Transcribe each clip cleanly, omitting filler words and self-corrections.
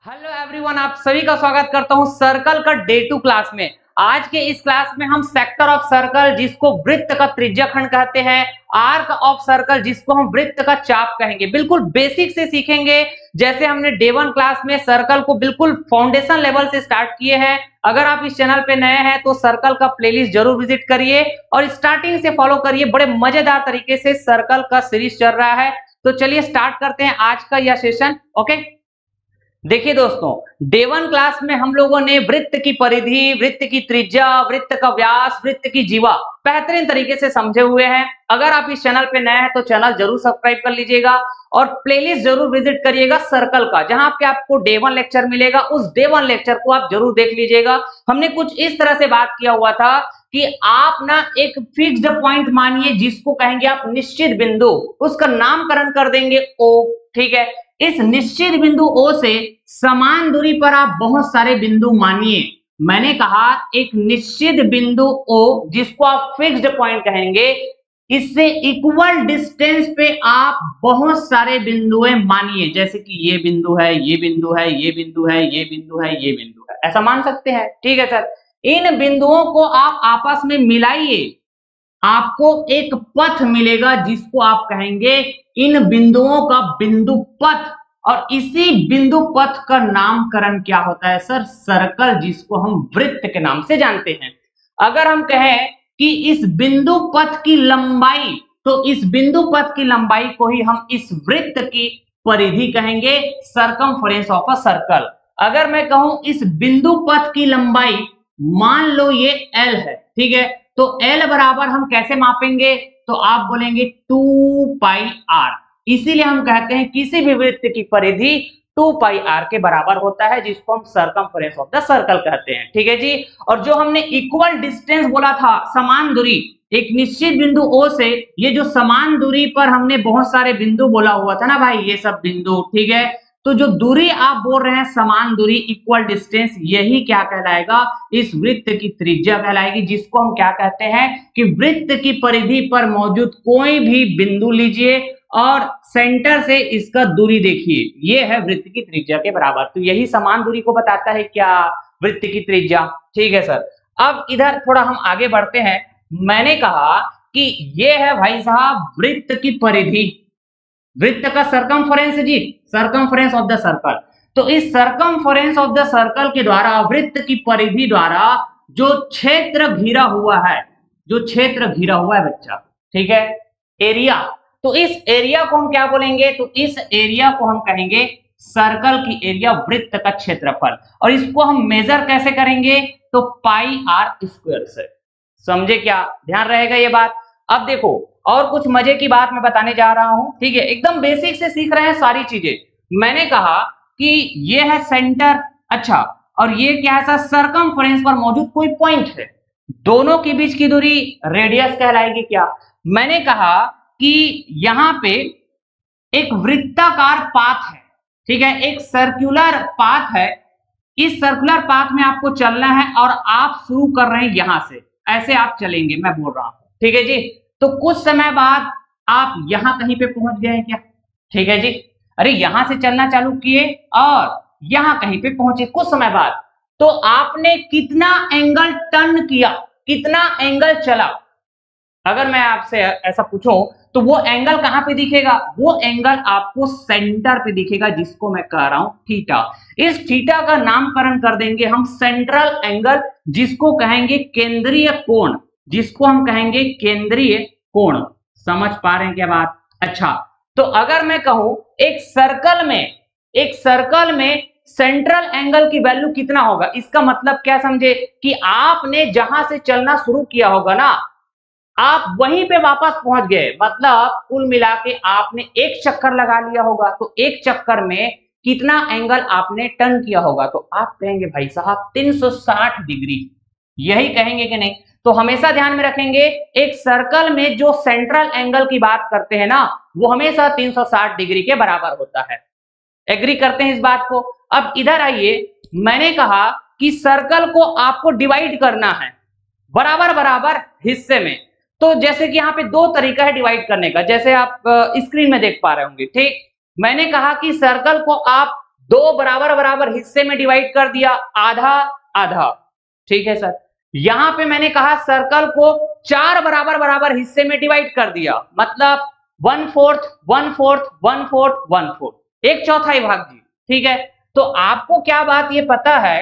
Hello everyone, आप सभी का स्वागत करता हूं सर्कल का डे 2 क्लास में। आज के इस क्लास में हम सेक्टर ऑफ सर्कल, जिसको वृत्त का त्रिज्याखंड कहते हैं, आर्क ऑफ सर्कल, जिसको हम वृत्त का चाप कहेंगे, बिल्कुल बेसिक से सीखेंगे। जैसे हमने डे 1 क्लास में सर्कल को बिल्कुल फाउंडेशन लेवल से स्टार्ट किए हैं। अगर आप इस चैनल पे नए हैं तो सर्कल का प्लेलिस्ट जरूर विजिट करिए और स्टार्टिंग से फॉलो करिए। बड़े मजेदार तरीके से सर्कल का सीरीज चल रहा है। तो चलिए स्टार्ट करते हैं आज का यह सेशन। ओके, देखिए दोस्तों, डे 1 क्लास में हम लोगों ने वृत्त की परिधि, वृत्त की त्रिज्या, वृत्त का व्यास, वृत्त की जीवा बेहतरीन तरीके से समझे हुए हैं। अगर आप इस चैनल पे नए हैं तो चैनल जरूर सब्सक्राइब कर लीजिएगा और प्लेलिस्ट जरूर विजिट करिएगा सर्कल का, जहां पे आपको डे 1 लेक्चर मिलेगा। उस डे 1 लेक्चर को आप जरूर देख लीजिएगा। हमने कुछ इस तरह से बात किया हुआ था कि आप ना एक फिक्स्ड पॉइंट मानिए, जिसको कहेंगे आप निश्चित बिंदु, उसका नामकरण कर देंगे ओ। ठीक है, इस निश्चित बिंदु O से समान दूरी पर आप बहुत सारे बिंदु मानिए। मैंने कहा एक निश्चित बिंदु O, जिसको आप फिक्स्ड पॉइंट कहेंगे, इससे इक्वल डिस्टेंस पे आप बहुत सारे बिंदुएं मानिए। जैसे कि ये बिंदु है, ये बिंदु है, ये बिंदु है, ये बिंदु है, ये बिंदु है, ऐसा मान सकते हैं। ठीक है सर, इन बिंदुओं को आप आपस में मिलाइए, आपको एक पथ मिलेगा, जिसको आप कहेंगे इन बिंदुओं का बिंदु पथ। और इसी बिंदु पथ का नामकरण क्या होता है सर? सर्कल, जिसको हम वृत्त के नाम से जानते हैं। अगर हम कहें कि इस बिंदु पथ की लंबाई, तो इस बिंदु पथ की लंबाई को ही हम इस वृत्त की परिधि कहेंगे, सरकमफेरेंस ऑफ अ सर्कल। अगर मैं कहूं इस बिंदु पथ की लंबाई, मान लो ये L है, ठीक है, तो L बराबर हम कैसे मापेंगे? तो आप बोलेंगे 2 पाई r। इसीलिए हम कहते हैं किसी भी वृत्त की परिधि 2 पाई r के बराबर होता है, जिसको हम सरकमफेरेंस ऑफ द सर्कल कहते हैं। ठीक है जी। और जो हमने इक्वल डिस्टेंस बोला था, समान दूरी, एक निश्चित बिंदु O से ये जो समान दूरी पर हमने बहुत सारे बिंदु बोला हुआ था ना भाई, ये सब बिंदु, ठीक है, तो जो दूरी आप बोल रहे हैं समान दूरी, इक्वल डिस्टेंस, यही क्या कहलाएगा? इस वृत्त की त्रिज्या कहलाएगी, जिसको हम क्या कहते हैं कि वृत्त की परिधि पर मौजूद कोई भी बिंदु लीजिए और सेंटर से इसका दूरी देखिए, ये है वृत्त की त्रिज्या के बराबर। तो यही समान दूरी को बताता है क्या? वृत्त की त्रिज्या। ठीक है सर, अब इधर थोड़ा हम आगे बढ़ते हैं। मैंने कहा कि ये है भाई साहब वृत्त की परिधि, वृत्त का सरकमफेरेंस जी, सरकमफेरेंस ऑफ द सर्कल। तो इस सरकमफेरेंस ऑफ द सर्कल के द्वारा, वृत्त की परिधि द्वारा जो क्षेत्र घिरा हुआ है, जो क्षेत्र घिरा हुआ है बच्चा, ठीक है, एरिया, तो इस एरिया को हम क्या बोलेंगे? तो इस एरिया को हम कहेंगे सर्कल की एरिया, वृत्त का क्षेत्रफल। और इसको हम मेजर कैसे करेंगे? तो पाई r स्क्वायर से। समझे क्या? ध्यान रहेगा ये बात। अब देखो, और कुछ मजे की बात मैं बताने जा रहा हूं, ठीक है, एकदम बेसिक से सीख रहे हैं सारी चीजें। मैंने कहा कि ये है सेंटर, अच्छा, और ये क्या है सर? सरकमफेरेंस पर मौजूद कोई पॉइंट है, दोनों के बीच की दूरी रेडियस कहलाएगी क्या? मैंने कहा कि यहां पे एक वृत्ताकार पाथ है, ठीक है, एक सर्कुलर पाथ है। इस सर्कुलर पाथ में आपको चलना है और आप शुरू कर रहे हैं यहां से, ऐसे आप चलेंगे, मैं बोल रहा हूं, ठीक है जी। तो कुछ समय बाद आप यहां कहीं पे पहुंच गए क्या? ठीक है जी, अरे यहां से चलना चालू किए और यहां कहीं पे पहुंचे कुछ समय बाद, तो आपने कितना एंगल टर्न किया, कितना एंगल चला? अगर मैं आपसे ऐसा पूछूं तो वो एंगल कहां पे दिखेगा? वो एंगल आपको सेंटर पे दिखेगा, जिसको मैं कह रहा हूं थीटा। इस थीटा का नामकरण कर देंगे हम सेंट्रल एंगल, जिसको कहेंगे केंद्रीय कोण, जिसको हम कहेंगे केंद्रीय कोण। समझ पा रहे हैं क्या बात? अच्छा, तो अगर मैं कहूं एक सर्कल में, एक सर्कल में सेंट्रल एंगल की वैल्यू कितना होगा, इसका मतलब क्या समझे? कि आपने जहां से चलना शुरू किया होगा ना, आप वहीं पे वापस पहुंच गए, मतलब कुल मिला के आपने एक चक्कर लगा लिया होगा। तो एक चक्कर में कितना एंगल आपने टर्न किया होगा? तो आप कहेंगे भाई साहब 360 डिग्री, यही कहेंगे कि नहीं? तो हमेशा ध्यान में रखेंगे, एक सर्कल में जो सेंट्रल एंगल की बात करते हैं ना, वो हमेशा 360 डिग्री के बराबर होता है। एग्री करते हैं इस बात को? अब इधर आइए, मैंने कहा कि सर्कल को आपको डिवाइड करना है बराबर बराबर हिस्से में। तो जैसे कि यहाँ पे दो तरीका है डिवाइड करने का, जैसे आप स्क्रीन में देख पा रहे होंगे, ठीक। मैंने कहा कि सर्कल को आप दो बराबर बराबर हिस्से में डिवाइड कर दिया, आधा आधा। ठीक है सर, यहां पे मैंने कहा सर्कल को चार बराबर बराबर हिस्से में डिवाइड कर दिया, मतलब 1/4 1/4 1/4 1/4, एक चौथाई भाग जी। ठीक है, तो आपको क्या बात ये पता है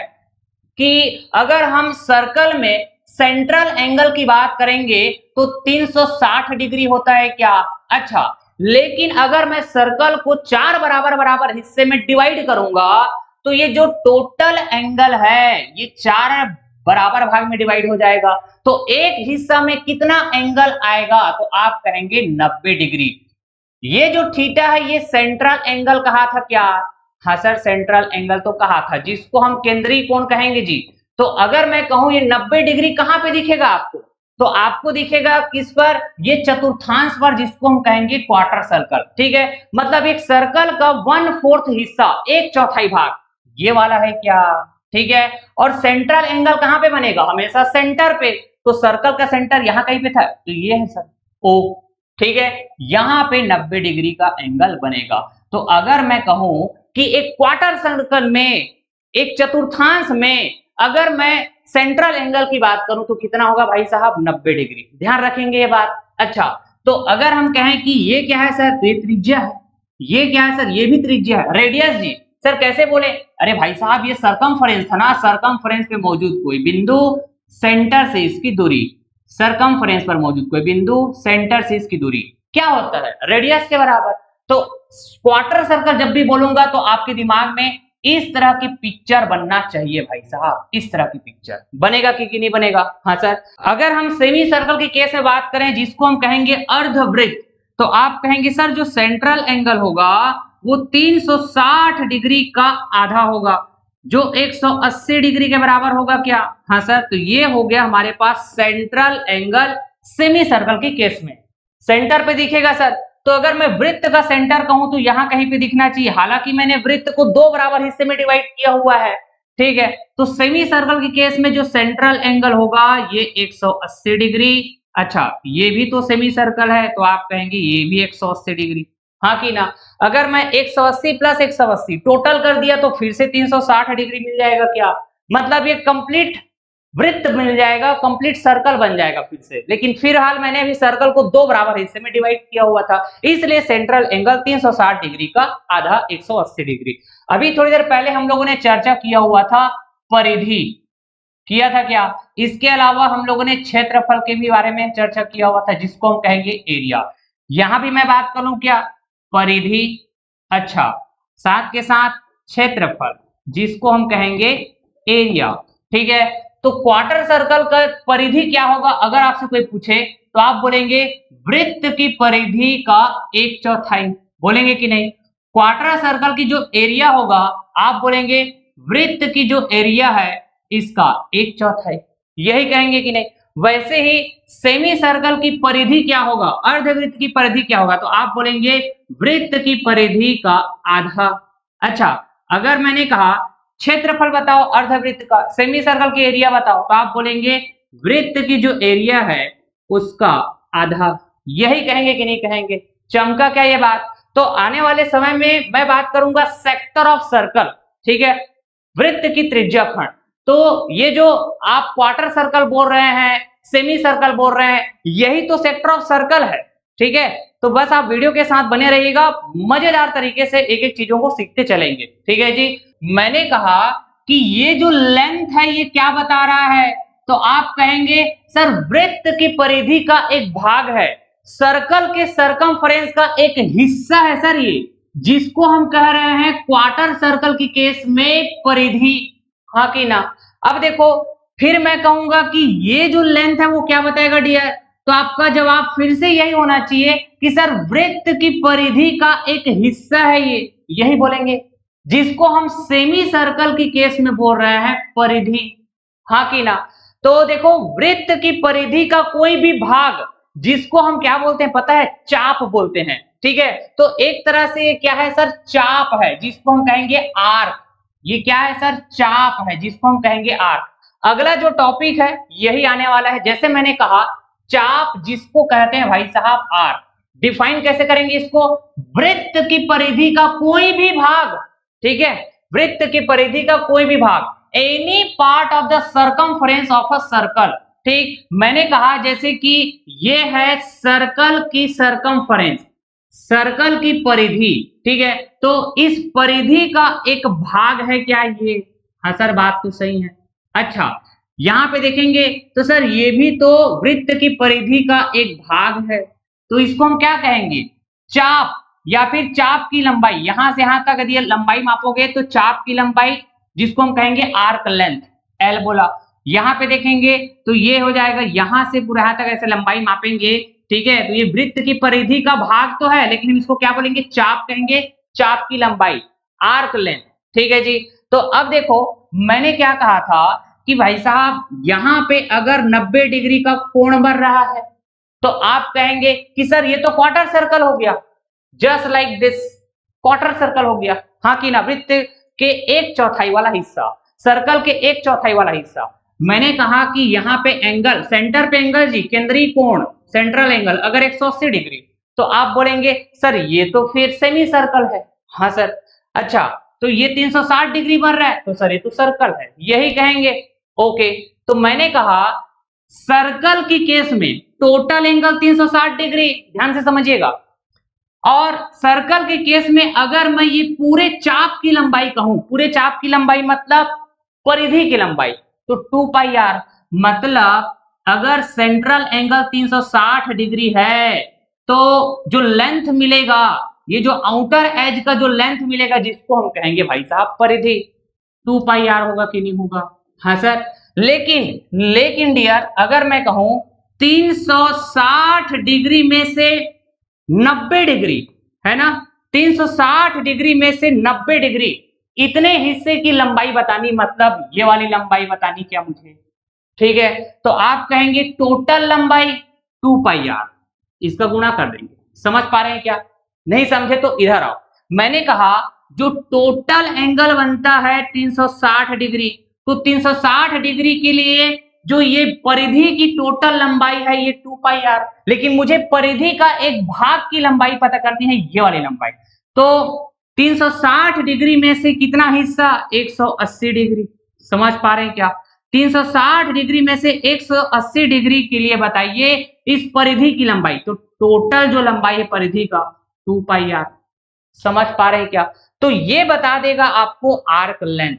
कि अगर हम सर्कल में सेंट्रल एंगल की बात करेंगे तो 360 डिग्री होता है क्या? अच्छा, लेकिन अगर मैं सर्कल को चार बराबर बराबर हिस्से में डिवाइड करूंगा तो ये जो टोटल एंगल है ये चार बराबर भाग में डिवाइड हो जाएगा, तो एक हिस्सा में कितना एंगल आएगा? तो आप कहेंगे 90 डिग्री। ये जो थीटा है ये सेंट्रल एंगल कहा था क्या? हाँ सर, सेंट्रल एंगल तो कहा था, जिसको हम केंद्रीय कोण कहेंगे जी। तो अगर मैं कहूं ये 90 डिग्री कहां पे दिखेगा आपको? तो आपको दिखेगा किस पर? ये चतुर्थांश पर, जिसको हम कहेंगे क्वार्टर सर्कल। ठीक है, मतलब एक सर्कल का 1/4 हिस्सा, एक चौथाई भाग ये वाला है क्या? ठीक है, और सेंट्रल एंगल कहां पे बनेगा? हमेशा सेंटर पे। तो सर्कल का सेंटर यहां कहीं पे था, तो ये है सर ओ। ठीक है, यहां पे 90 डिग्री का एंगल बनेगा। तो अगर मैं कहूं कि एक क्वार्टर सर्कल में, एक चतुर्थांश में अगर मैं सेंट्रल एंगल की बात करूं तो कितना होगा भाई साहब? 90 डिग्री। ध्यान रखेंगे ये बात। अच्छा, तो अगर हम कहें कि ये क्या है सर? तो ये त्रिज्या है। ये क्या है सर? ये भी त्रिज्या है। रेडियस जी सर कैसे बोले? अरे भाई साहब ये सरकमफ्रेंस था ना, सरकमफ्रेंस पे मौजूद कोई बिंदु, सेंटर से इसकी दूरी, सरकमफ्रेंस पर मौजूद कोई बिंदु, सेंटर से इसकी दूरी क्या होता है? रेडियस के बराबर। तो क्वार्टर सर्कल जब भी बोलूंगा तो आपके दिमाग में इस तरह की पिक्चर बनना चाहिए भाई साहब, इस तरह की पिक्चर बनेगा कि नहीं बनेगा? हाँ सर। अगर हम सेमी सर्कल के केस में बात करें जिसको हम कहेंगे अर्धवृत्त, तो आप कहेंगे सर जो सेंट्रल एंगल होगा वो 360 डिग्री का आधा होगा, जो 180 डिग्री के बराबर होगा क्या? हाँ सर, तो ये हो गया हमारे पास सेंट्रल एंगल सेमी सर्कल के केस में। सेंटर पे दिखेगा सर, तो अगर मैं वृत्त का सेंटर कहूं तो यहां कहीं पे दिखना चाहिए, हालांकि मैंने वृत्त को दो बराबर हिस्से में डिवाइड किया हुआ है। ठीक है, तो सेमी सर्कल के केस में जो सेंट्रल एंगल होगा ये 180 डिग्री। अच्छा, ये भी तो सेमी सर्कल है, तो आप कहेंगे ये भी 180 डिग्री। हाँ कि ना? अगर मैं 180 प्लस 180 टोटल कर दिया तो फिर से 360 डिग्री मिल जाएगा क्या? मतलब ये कंप्लीट वृत्त मिल जाएगा, कंप्लीट सर्कल बन जाएगा फिर से। लेकिन फिलहाल मैंने अभी सर्कल को दो बराबर हिस्से में डिवाइड किया हुआ था, इसलिए सेंट्रल एंगल 360 डिग्री का आधा 180 डिग्री। अभी थोड़ी देर पहले हम लोगों ने चर्चा किया हुआ था परिधि, किया था क्या? इसके अलावा हम लोगों ने क्षेत्रफल के भी बारे में चर्चा किया हुआ था, जिसको हम कहेंगे एरिया। यहां भी मैं बात करूं क्या? परिधि, अच्छा, साथ के साथ क्षेत्रफल, जिसको हम कहेंगे एरिया। ठीक है, तो क्वार्टर सर्कल का परिधि क्या होगा? अगर आपसे कोई पूछे तो आप बोलेंगे वृत्त की परिधि का एक चौथाई, बोलेंगे कि नहीं? क्वार्टर सर्कल की जो एरिया होगा आप बोलेंगे वृत्त की जो एरिया है इसका एक चौथाई, यही कहेंगे कि नहीं? वैसे ही सेमी सर्कल की परिधि क्या होगा? अर्धवृत्त की परिधि क्या होगा? तो आप बोलेंगे वृत्त की परिधि का आधा। अच्छा, अगर मैंने कहा क्षेत्रफल बताओ अर्धवृत्त का, सेमी सर्कल की एरिया बताओ, तो आप बोलेंगे वृत्त की जो एरिया है उसका आधा, यही कहेंगे कि नहीं कहेंगे? चमका क्या ये बात? तो आने वाले समय में मैं बात करूंगा सेक्टर ऑफ सर्कल। ठीक है, वृत्त की त्रिज्या खंड। तो ये जो आप क्वार्टर सर्कल बोल रहे हैं, सेमी सर्कल बोल रहे हैं, यही तो सेक्टर ऑफ सर्कल है। ठीक है, तो बस आप वीडियो के साथ बने रहिएगा, मजेदार तरीके से एक एक चीजों को सीखते चलेंगे। ठीक है जी, मैंने कहा कि ये जो लेंथ है ये क्या बता रहा है? तो आप कहेंगे सर वृत्त की परिधि का एक भाग है, सर्कल के सरकमफ्रेंस का एक हिस्सा है सर ये, जिसको हम कह रहे हैं क्वार्टर सर्कल की केस में परिधि। हाँ कि ना? अब देखो, फिर मैं कहूंगा कि ये जो लेंथ है वो क्या बताएगा डियर? तो आपका जवाब फिर से यही होना चाहिए कि सर वृत्त की परिधि का एक हिस्सा है ये, यही बोलेंगे, जिसको हम सेमी सर्कल की केस में बोल रहे हैं परिधि। हाँ कि ना? तो देखो, वृत्त की परिधि का कोई भी भाग, जिसको हम क्या बोलते हैं पता है? चाप बोलते हैं। ठीक है, तो एक तरह से ये क्या है सर? चाप है, जिसको हम कहेंगे आर्क। ये क्या है सर? चाप है, जिसको हम कहेंगे आर्क। अगला जो टॉपिक है यही आने वाला है। जैसे मैंने कहा चाप जिसको कहते हैं भाई साहब आर्क, डिफाइन कैसे करेंगे इसको? वृत्त की परिधि का कोई भी भाग, ठीक है, वृत्त की परिधि का कोई भी भाग, any part of the circumference of a circle. ठीक, मैंने कहा जैसे कि ये है सर्कल की सर्कमफ्रेंस, सर्कल की परिधि, ठीक है, तो इस परिधि का एक भाग है क्या ये? हाँ सर, बात तो सही है। अच्छा, यहां पे देखेंगे तो सर ये भी तो वृत्त की परिधि का एक भाग है, तो इसको हम क्या कहेंगे? चाप, या फिर चाप की लंबाई। यहां से यहां तक यदि लंबाई मापोगे तो चाप की लंबाई, जिसको हम कहेंगे आर्क लेंथ, एल बोला। यहां पे देखेंगे तो ये हो जाएगा, यहां से पूरा यहां तक ऐसे लंबाई मापेंगे, ठीक है, तो ये वृत्त की परिधि का भाग तो है, लेकिन हम इसको क्या बोलेंगे? चाप कहेंगे, चाप की लंबाई, आर्क लेंथ, ठीक है जी। तो अब देखो, मैंने क्या कहा था कि भाई साहब यहां पे अगर 90 डिग्री का कोण बन रहा है तो आप कहेंगे कि सर ये तो क्वार्टर सर्कल हो गया, just like this, quarter circle हो गया, हाँ कि ना? वृत्त के 1/4 वाला हिस्सा, सर्कल के 1/4 वाला हिस्सा। मैंने कहा कि यहाँ पे एंगल, सेंटर पे एंगल जी, केंद्रीय कोण, सेंट्रल एंगल अगर 180 डिग्री, तो आप बोलेंगे सर ये तो फिर सेमी सर्कल है। हाँ सर। अच्छा, तो ये 360 डिग्री बन रहा है, तो सर ये तो सर्कल है, यही कहेंगे। ओके, तो मैंने कहा सर्कल की केस में टोटल एंगल 360 डिग्री, ध्यान से समझिएगा, और सर्कल के केस में अगर मैं ये पूरे चाप की लंबाई कहूं, पूरे चाप की लंबाई मतलब परिधि की लंबाई, तो 2 पाई आर, मतलब अगर सेंट्रल एंगल 360 डिग्री है तो जो लेंथ मिलेगा, ये जो आउटर एज का जो लेंथ मिलेगा, जिसको हम कहेंगे भाई साहब परिधि, 2 पाई आर होगा कि नहीं होगा? हाँ सर। लेकिन डियर, अगर मैं कहूं 360 डिग्री में से 90 डिग्री, है ना, 360 डिग्री में से 90 डिग्री, इतने हिस्से की लंबाई बतानी, मतलब ये वाली लंबाई बतानी क्या मुझे? ठीक है, तो आप कहेंगे टोटल लंबाई 2 पाई आर, इसका गुणा कर देंगे। समझ पा रहे हैं क्या? नहीं समझे तो इधर आओ। मैंने कहा जो टोटल एंगल बनता है 360 डिग्री, तो 360 डिग्री के लिए जो ये परिधि की टोटल लंबाई है ये 2 पाई आर, लेकिन मुझे परिधि का एक भाग की लंबाई पता करनी है, ये वाली लंबाई। तो 360 डिग्री में से कितना हिस्सा? 180 डिग्री। समझ पा रहे हैं क्या? 360 डिग्री में से 180 डिग्री के लिए बताइए इस परिधि की लंबाई, तो टोटल जो लंबाई है परिधि का 2 पाई आर। समझ पा रहे हैं क्या? तो ये बता देगा आपको आर्क लेंथ,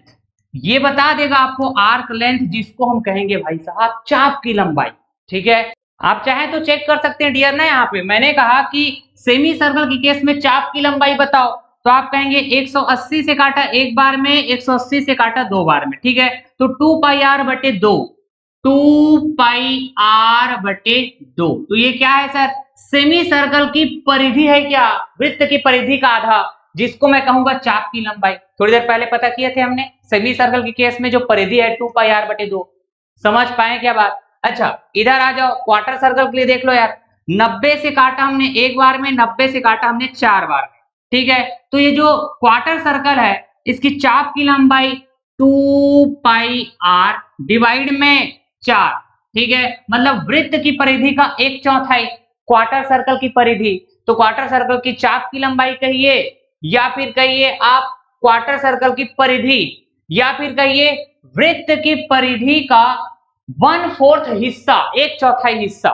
ये बता देगा आपको आर्क लेंथ, जिसको हम कहेंगे भाई साहब चाप की लंबाई। ठीक है, आप चाहे तो चेक कर सकते हैं डियर ना। यहाँ पे मैंने कहा कि सेमी सर्कल की केस में चाप की लंबाई बताओ, तो आप कहेंगे 180 से काटा एक बार में, 180 से काटा 2 बार में, ठीक है, तो 2 पाई आर बटे 2, 2 पाई आर बटे 2, तो ये क्या है सर? सेमी सर्कल की परिधि है क्या? वृत्त की परिधि का आधा, जिसको मैं कहूंगा चाप की लंबाई। थोड़ी देर पहले पता किए थे हमने, सेमी सर्कल के केस में जो परिधि है 2 पाई आर बटे 2। समझ पाए क्या बात? अच्छा, इधर आ जाओ, क्वार्टर सर्कल के लिए देख लो यार, 90 से काटा हमने एक बार में, 90 से काटा हमने 4 बार में, ठीक है, तो ये जो क्वार्टर सर्कल है इसकी चाप की लंबाई 2 पाई आर डिवाइड में 4, ठीक है, मतलब वृत्त की परिधि का 1/4 क्वार्टर सर्कल की परिधि, तो क्वार्टर सर्कल की चाप की लंबाई कहिए, या फिर कहिए आप क्वार्टर सर्कल की परिधि, या फिर कहिए वृत्त की परिधि का 1/4 हिस्सा, 1/4 हिस्सा।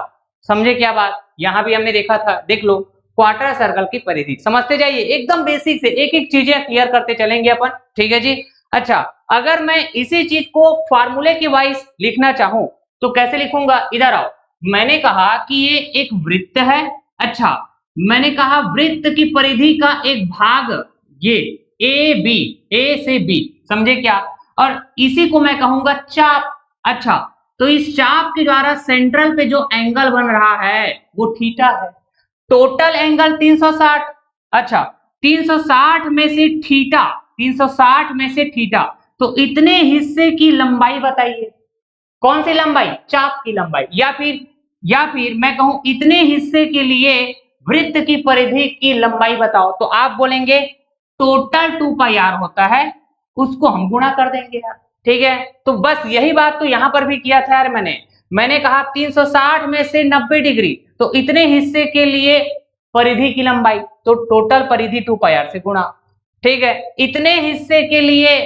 समझे क्या बात? यहां भी हमने देखा था, देख लो, क्वार्टर सर्कल की परिधि। समझते जाइए, एकदम बेसिक से एक एक चीजें क्लियर करते चलेंगे अपन, ठीक है जी। अच्छा, अगर मैं इसी चीज को फार्मूले के वाइज लिखना चाहूं तो कैसे लिखूंगा? इधर आओ, मैंने कहा कि ये एक वृत्त है। अच्छा, मैंने कहा वृत्त की परिधि का एक भाग, ये ए बी, ए से बी, समझे क्या? और इसी को मैं कहूंगा चाप। अच्छा, तो इस चाप के द्वारा सेंट्रल पे जो एंगल बन रहा है वो थीटा है। Total angle 360। अच्छा, 360 में से थीटा, 360 में से थीटा, तो इतने हिस्से की लंबाई बताइए। कौन सी लंबाई? चाप की लंबाई। या फिर मैं कहूं इतने हिस्से के लिए वृत्त की परिधि की लंबाई बताओ, तो आप बोलेंगे टोटल 2 पाई आर होता है, उसको हम गुणा कर देंगे यार, ठीक है। तो बस यही बात तो यहां पर भी किया था यार, मैंने कहा 360 में से 90 डिग्री, तो इतने हिस्से के लिए परिधि की लंबाई, तो टोटल परिधि 2 पाई आर से गुणा। ठीक है, इतने हिस्से के लिए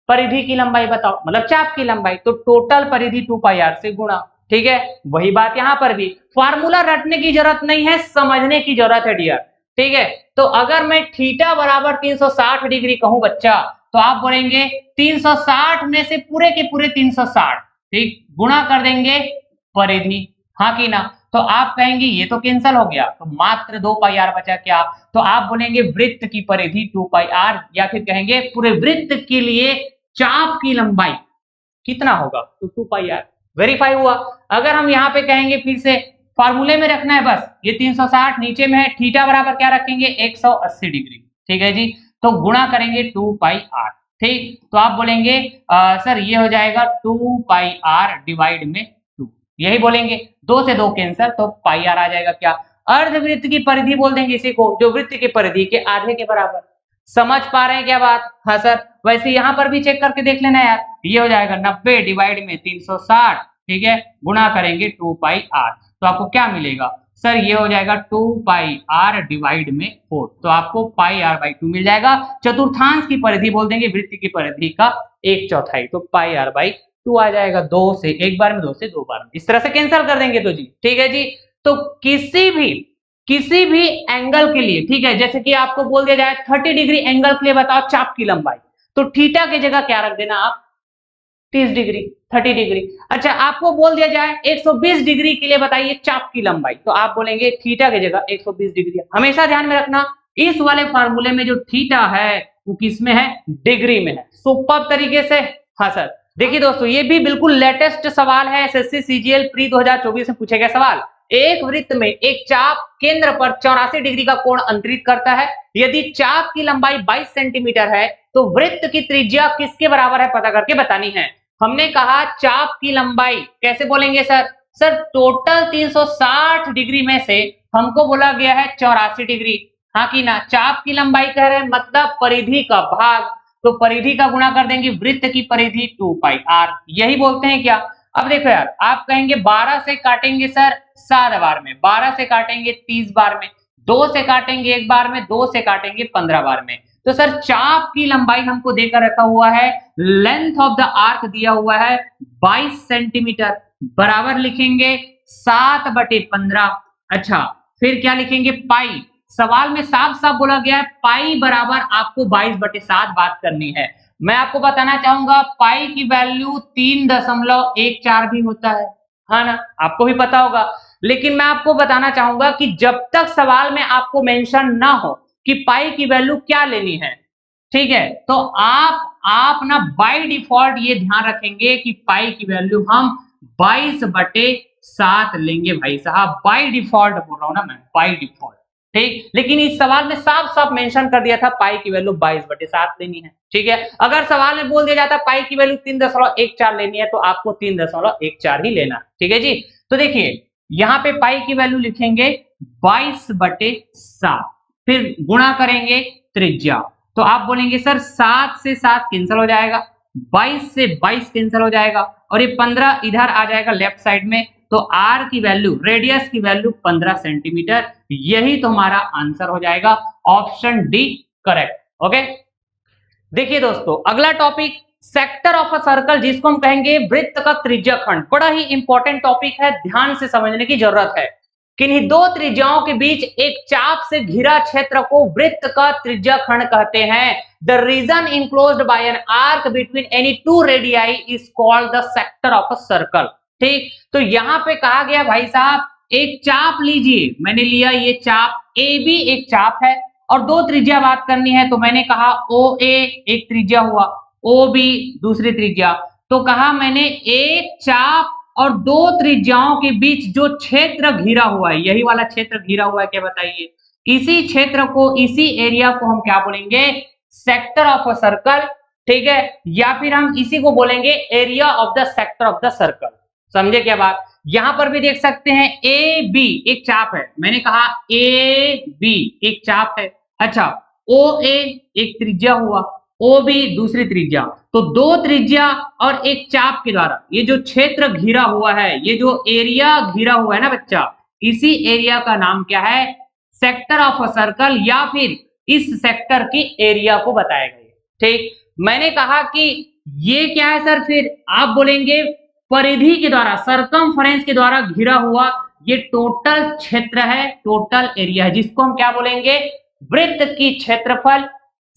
परिधि की लंबाई बताओ, मतलब चाप की लंबाई, तो टोटल परिधि 2 पाई आर से गुणा। ठीक है, वही बात यहां पर भी, फार्मूला रटने की जरूरत नहीं है, समझने की जरूरत है डियर। ठीक है, तो अगर मैं थीटा बराबर 360 डिग्री कहूं बच्चा, तो आप बोलेंगे 360 में से पूरे के पूरे 360, ठीक, गुणा कर देंगे परिधि, हाँ कि ना। तो आप कहेंगे ये तो कैंसिल हो गया, तो मात्र 2 पाई आर बचा क्या, तो आप बोलेंगे वृत्त की परिधि 2 पाई आर, या फिर कहेंगे पूरे वृत्त के लिए चाप की लंबाई कितना होगा, तो 2 पाई आर। वेरीफाई हुआ। अगर हम यहाँ पे कहेंगे फिर से फार्मूले में रखना है, बस ये 360 नीचे में है, थीटा बराबर क्या रखेंगे 180 डिग्री। ठीक है जी, तो गुणा करेंगे 2 पाई आर। ठीक, तो आप बोलेंगे सर ये हो जाएगा 2 पाई आर डिवाइड में 2, यही बोलेंगे, 2 से 2 कैंसिल, तो पाई आर आ जाएगा क्या, अर्धवृत्त की परिधि बोल देंगे इसी को, जो वृत्त की परिधि के आधे के बराबर। समझ पा रहे हैं क्या बात, हाँ सर। वैसे यहां पर भी चेक करके देख लेना यार, ये हो जाएगा 90 डिवाइड में 360, ठीक है, गुणा करेंगे 2 पाई आर, तो आपको क्या मिलेगा सर, ये हो जाएगा 2 पाई आर डिवाइड में 4, तो आपको पाई आर बाई 2 मिल जाएगा। चतुर्थांश की परिधि बोल देंगे वृत्त की परिधि का 1/4, तो पाई आर बाई 2 आ जाएगा। 2 से एक बार में, 2 से 2 बार में, इस तरह से कैंसिल कर देंगे तो जी। ठीक है जी, तो किसी भी एंगल के लिए, ठीक है, जैसे कि आपको बोल दिया जाए 30 डिग्री एंगल के लिए बताओ चाप की लंबाई, तो थीटा की जगह क्या रख देना आप, 30 डिग्री, 30 डिग्री। अच्छा, आपको बोल दिया जाए 120 डिग्री के लिए बताइए चाप की लंबाई, तो आप बोलेंगे थीटा की जगह 120 डिग्री। हमेशा ध्यान में रखना इस वाले फार्मूले में जो थीटा है वो किस में है, डिग्री में है। सुपर तरीके से, हाँ सर। देखिए दोस्तों, ये भी बिल्कुल लेटेस्ट सवाल है, एसएससी सीजीएल प्री 2024 में पूछे गए सवाल। एक वृत्त में एक चाप केंद्र पर 84 डिग्री का कोण अंतरित करता है। यदि चाप की लंबाई 22 सेंटीमीटर है तो वृत्त की त्रिज्या किसके बराबर है पता करके बतानी है। हमने कहा चाप की लंबाई कैसे बोलेंगे सर, सर टोटल 360 डिग्री में से हमको बोला गया है 84 डिग्री, हाँ कि ना। चाप की लंबाई कह रहे हैं मतलब परिधि का भाग, तो परिधि का गुणा कर देंगे वृत्त की परिधि 2 पाई आर, यही बोलते हैं क्या। अब देखो यार, आप कहेंगे 12 से काटेंगे सर 7 बार में, 12 से काटेंगे 30 बार में, 2 से काटेंगे 1 बार में, 2 से काटेंगे 15 बार में। तो सर चाप की लंबाई हमको देकर रखा हुआ है, लेंथ ऑफ द आर्क दिया हुआ है 22 सेंटीमीटर, बराबर लिखेंगे 7/15। अच्छा, फिर क्या लिखेंगे, पाई। सवाल में साफ साफ बोला गया है पाई बराबर आपको 22/7 बात करनी है। मैं आपको बताना चाहूंगा पाई की वैल्यू 3.14 भी होता है ना, आपको भी पता होगा। लेकिन मैं आपको बताना चाहूंगा कि जब तक सवाल में आपको मेंशन ना हो कि पाई की वैल्यू क्या लेनी है, ठीक है, तो आप ना बाय डिफॉल्ट ये ध्यान रखेंगे कि पाई की वैल्यू हम 22/7 लेंगे भाई साहब, बाय डिफॉल्ट बोल रहा हूं ना मैं, बाय डिफॉल्ट। ठीक, लेकिन इस सवाल में साफ साफ मेंशन कर दिया था पाई की वैल्यू 22/7 लेनी है। ठीक है, अगर सवाल में बोल दिया जाता पाई की वैल्यू 3.14 लेनी है तो आपको 3.14 ही लेना। ठीक है जी, तो देखिए यहाँ पे पाई की वैल्यू लिखेंगे 22/7, फिर गुणा करेंगे त्रिज्या, तो आप बोलेंगे सर 7 से 7 कैंसिल हो जाएगा, 22 से 22 कैंसिल हो जाएगा, और ये 15 इधर आ जाएगा लेफ्ट साइड में, तो आर की वैल्यू, रेडियस की वैल्यू 15 सेंटीमीटर, यही तो हमारा आंसर हो जाएगा, ऑप्शन डी करेक्ट। ओके, देखिए दोस्तों अगला topic sector of a circle, जिसको हम कहेंगे वृत्त का त्रिज्याखंड। बड़ा ही इंपॉर्टेंट टॉपिक है, ध्यान से समझने की जरूरत है। किन्हीं दो त्रिज्याओं के बीच एक चाप से घिरा क्षेत्र को वृत्त का त्रिज्याखंड कहते हैं। The region enclosed by an arc between any two radii is called the sector of a circle. ठीक, तो यहां पे कहा गया भाई साहब एक चाप लीजिए, मैंने लिया ये चाप ए बी, एक चाप है और दो त्रिज्या बात करनी है, तो मैंने कहा ओ ए एक त्रिज्या हुआ, ओ बी दूसरी त्रिज्या, तो कहा मैंने एक चाप और दो त्रिज्याओं के बीच जो क्षेत्र घिरा हुआ है, यही वाला क्षेत्र घिरा हुआ है, क्या बताइए, इसी क्षेत्र को, इसी एरिया को हम क्या बोलेंगे, सेक्टर ऑफ अ सर्कल। ठीक है, या फिर हम इसी को बोलेंगे area of the sector of the circle. समझे क्या बात। यहां पर भी देख सकते हैं ए बी एक चाप है, मैंने कहा ए बी एक चाप है। अच्छा, ओ ए एक त्रिज्या हुआ, ओ बी दूसरी त्रिज्या, तो दो त्रिज्या और एक चाप के द्वारा ये जो क्षेत्र घिरा हुआ है, ये जो एरिया घिरा हुआ है ना बच्चा, इसी एरिया का नाम क्या है, सेक्टर ऑफ अ सर्कल, या फिर इस सेक्टर की एरिया को बताया गया। ठीक, मैंने कहा कि ये क्या है सर, फिर आप बोलेंगे परिधि के द्वारा, सरकमफ्रेंस के द्वारा घिरा हुआ ये टोटल क्षेत्र है, टोटल एरिया है, जिसको हम क्या बोलेंगे, वृत्त की क्षेत्रफल,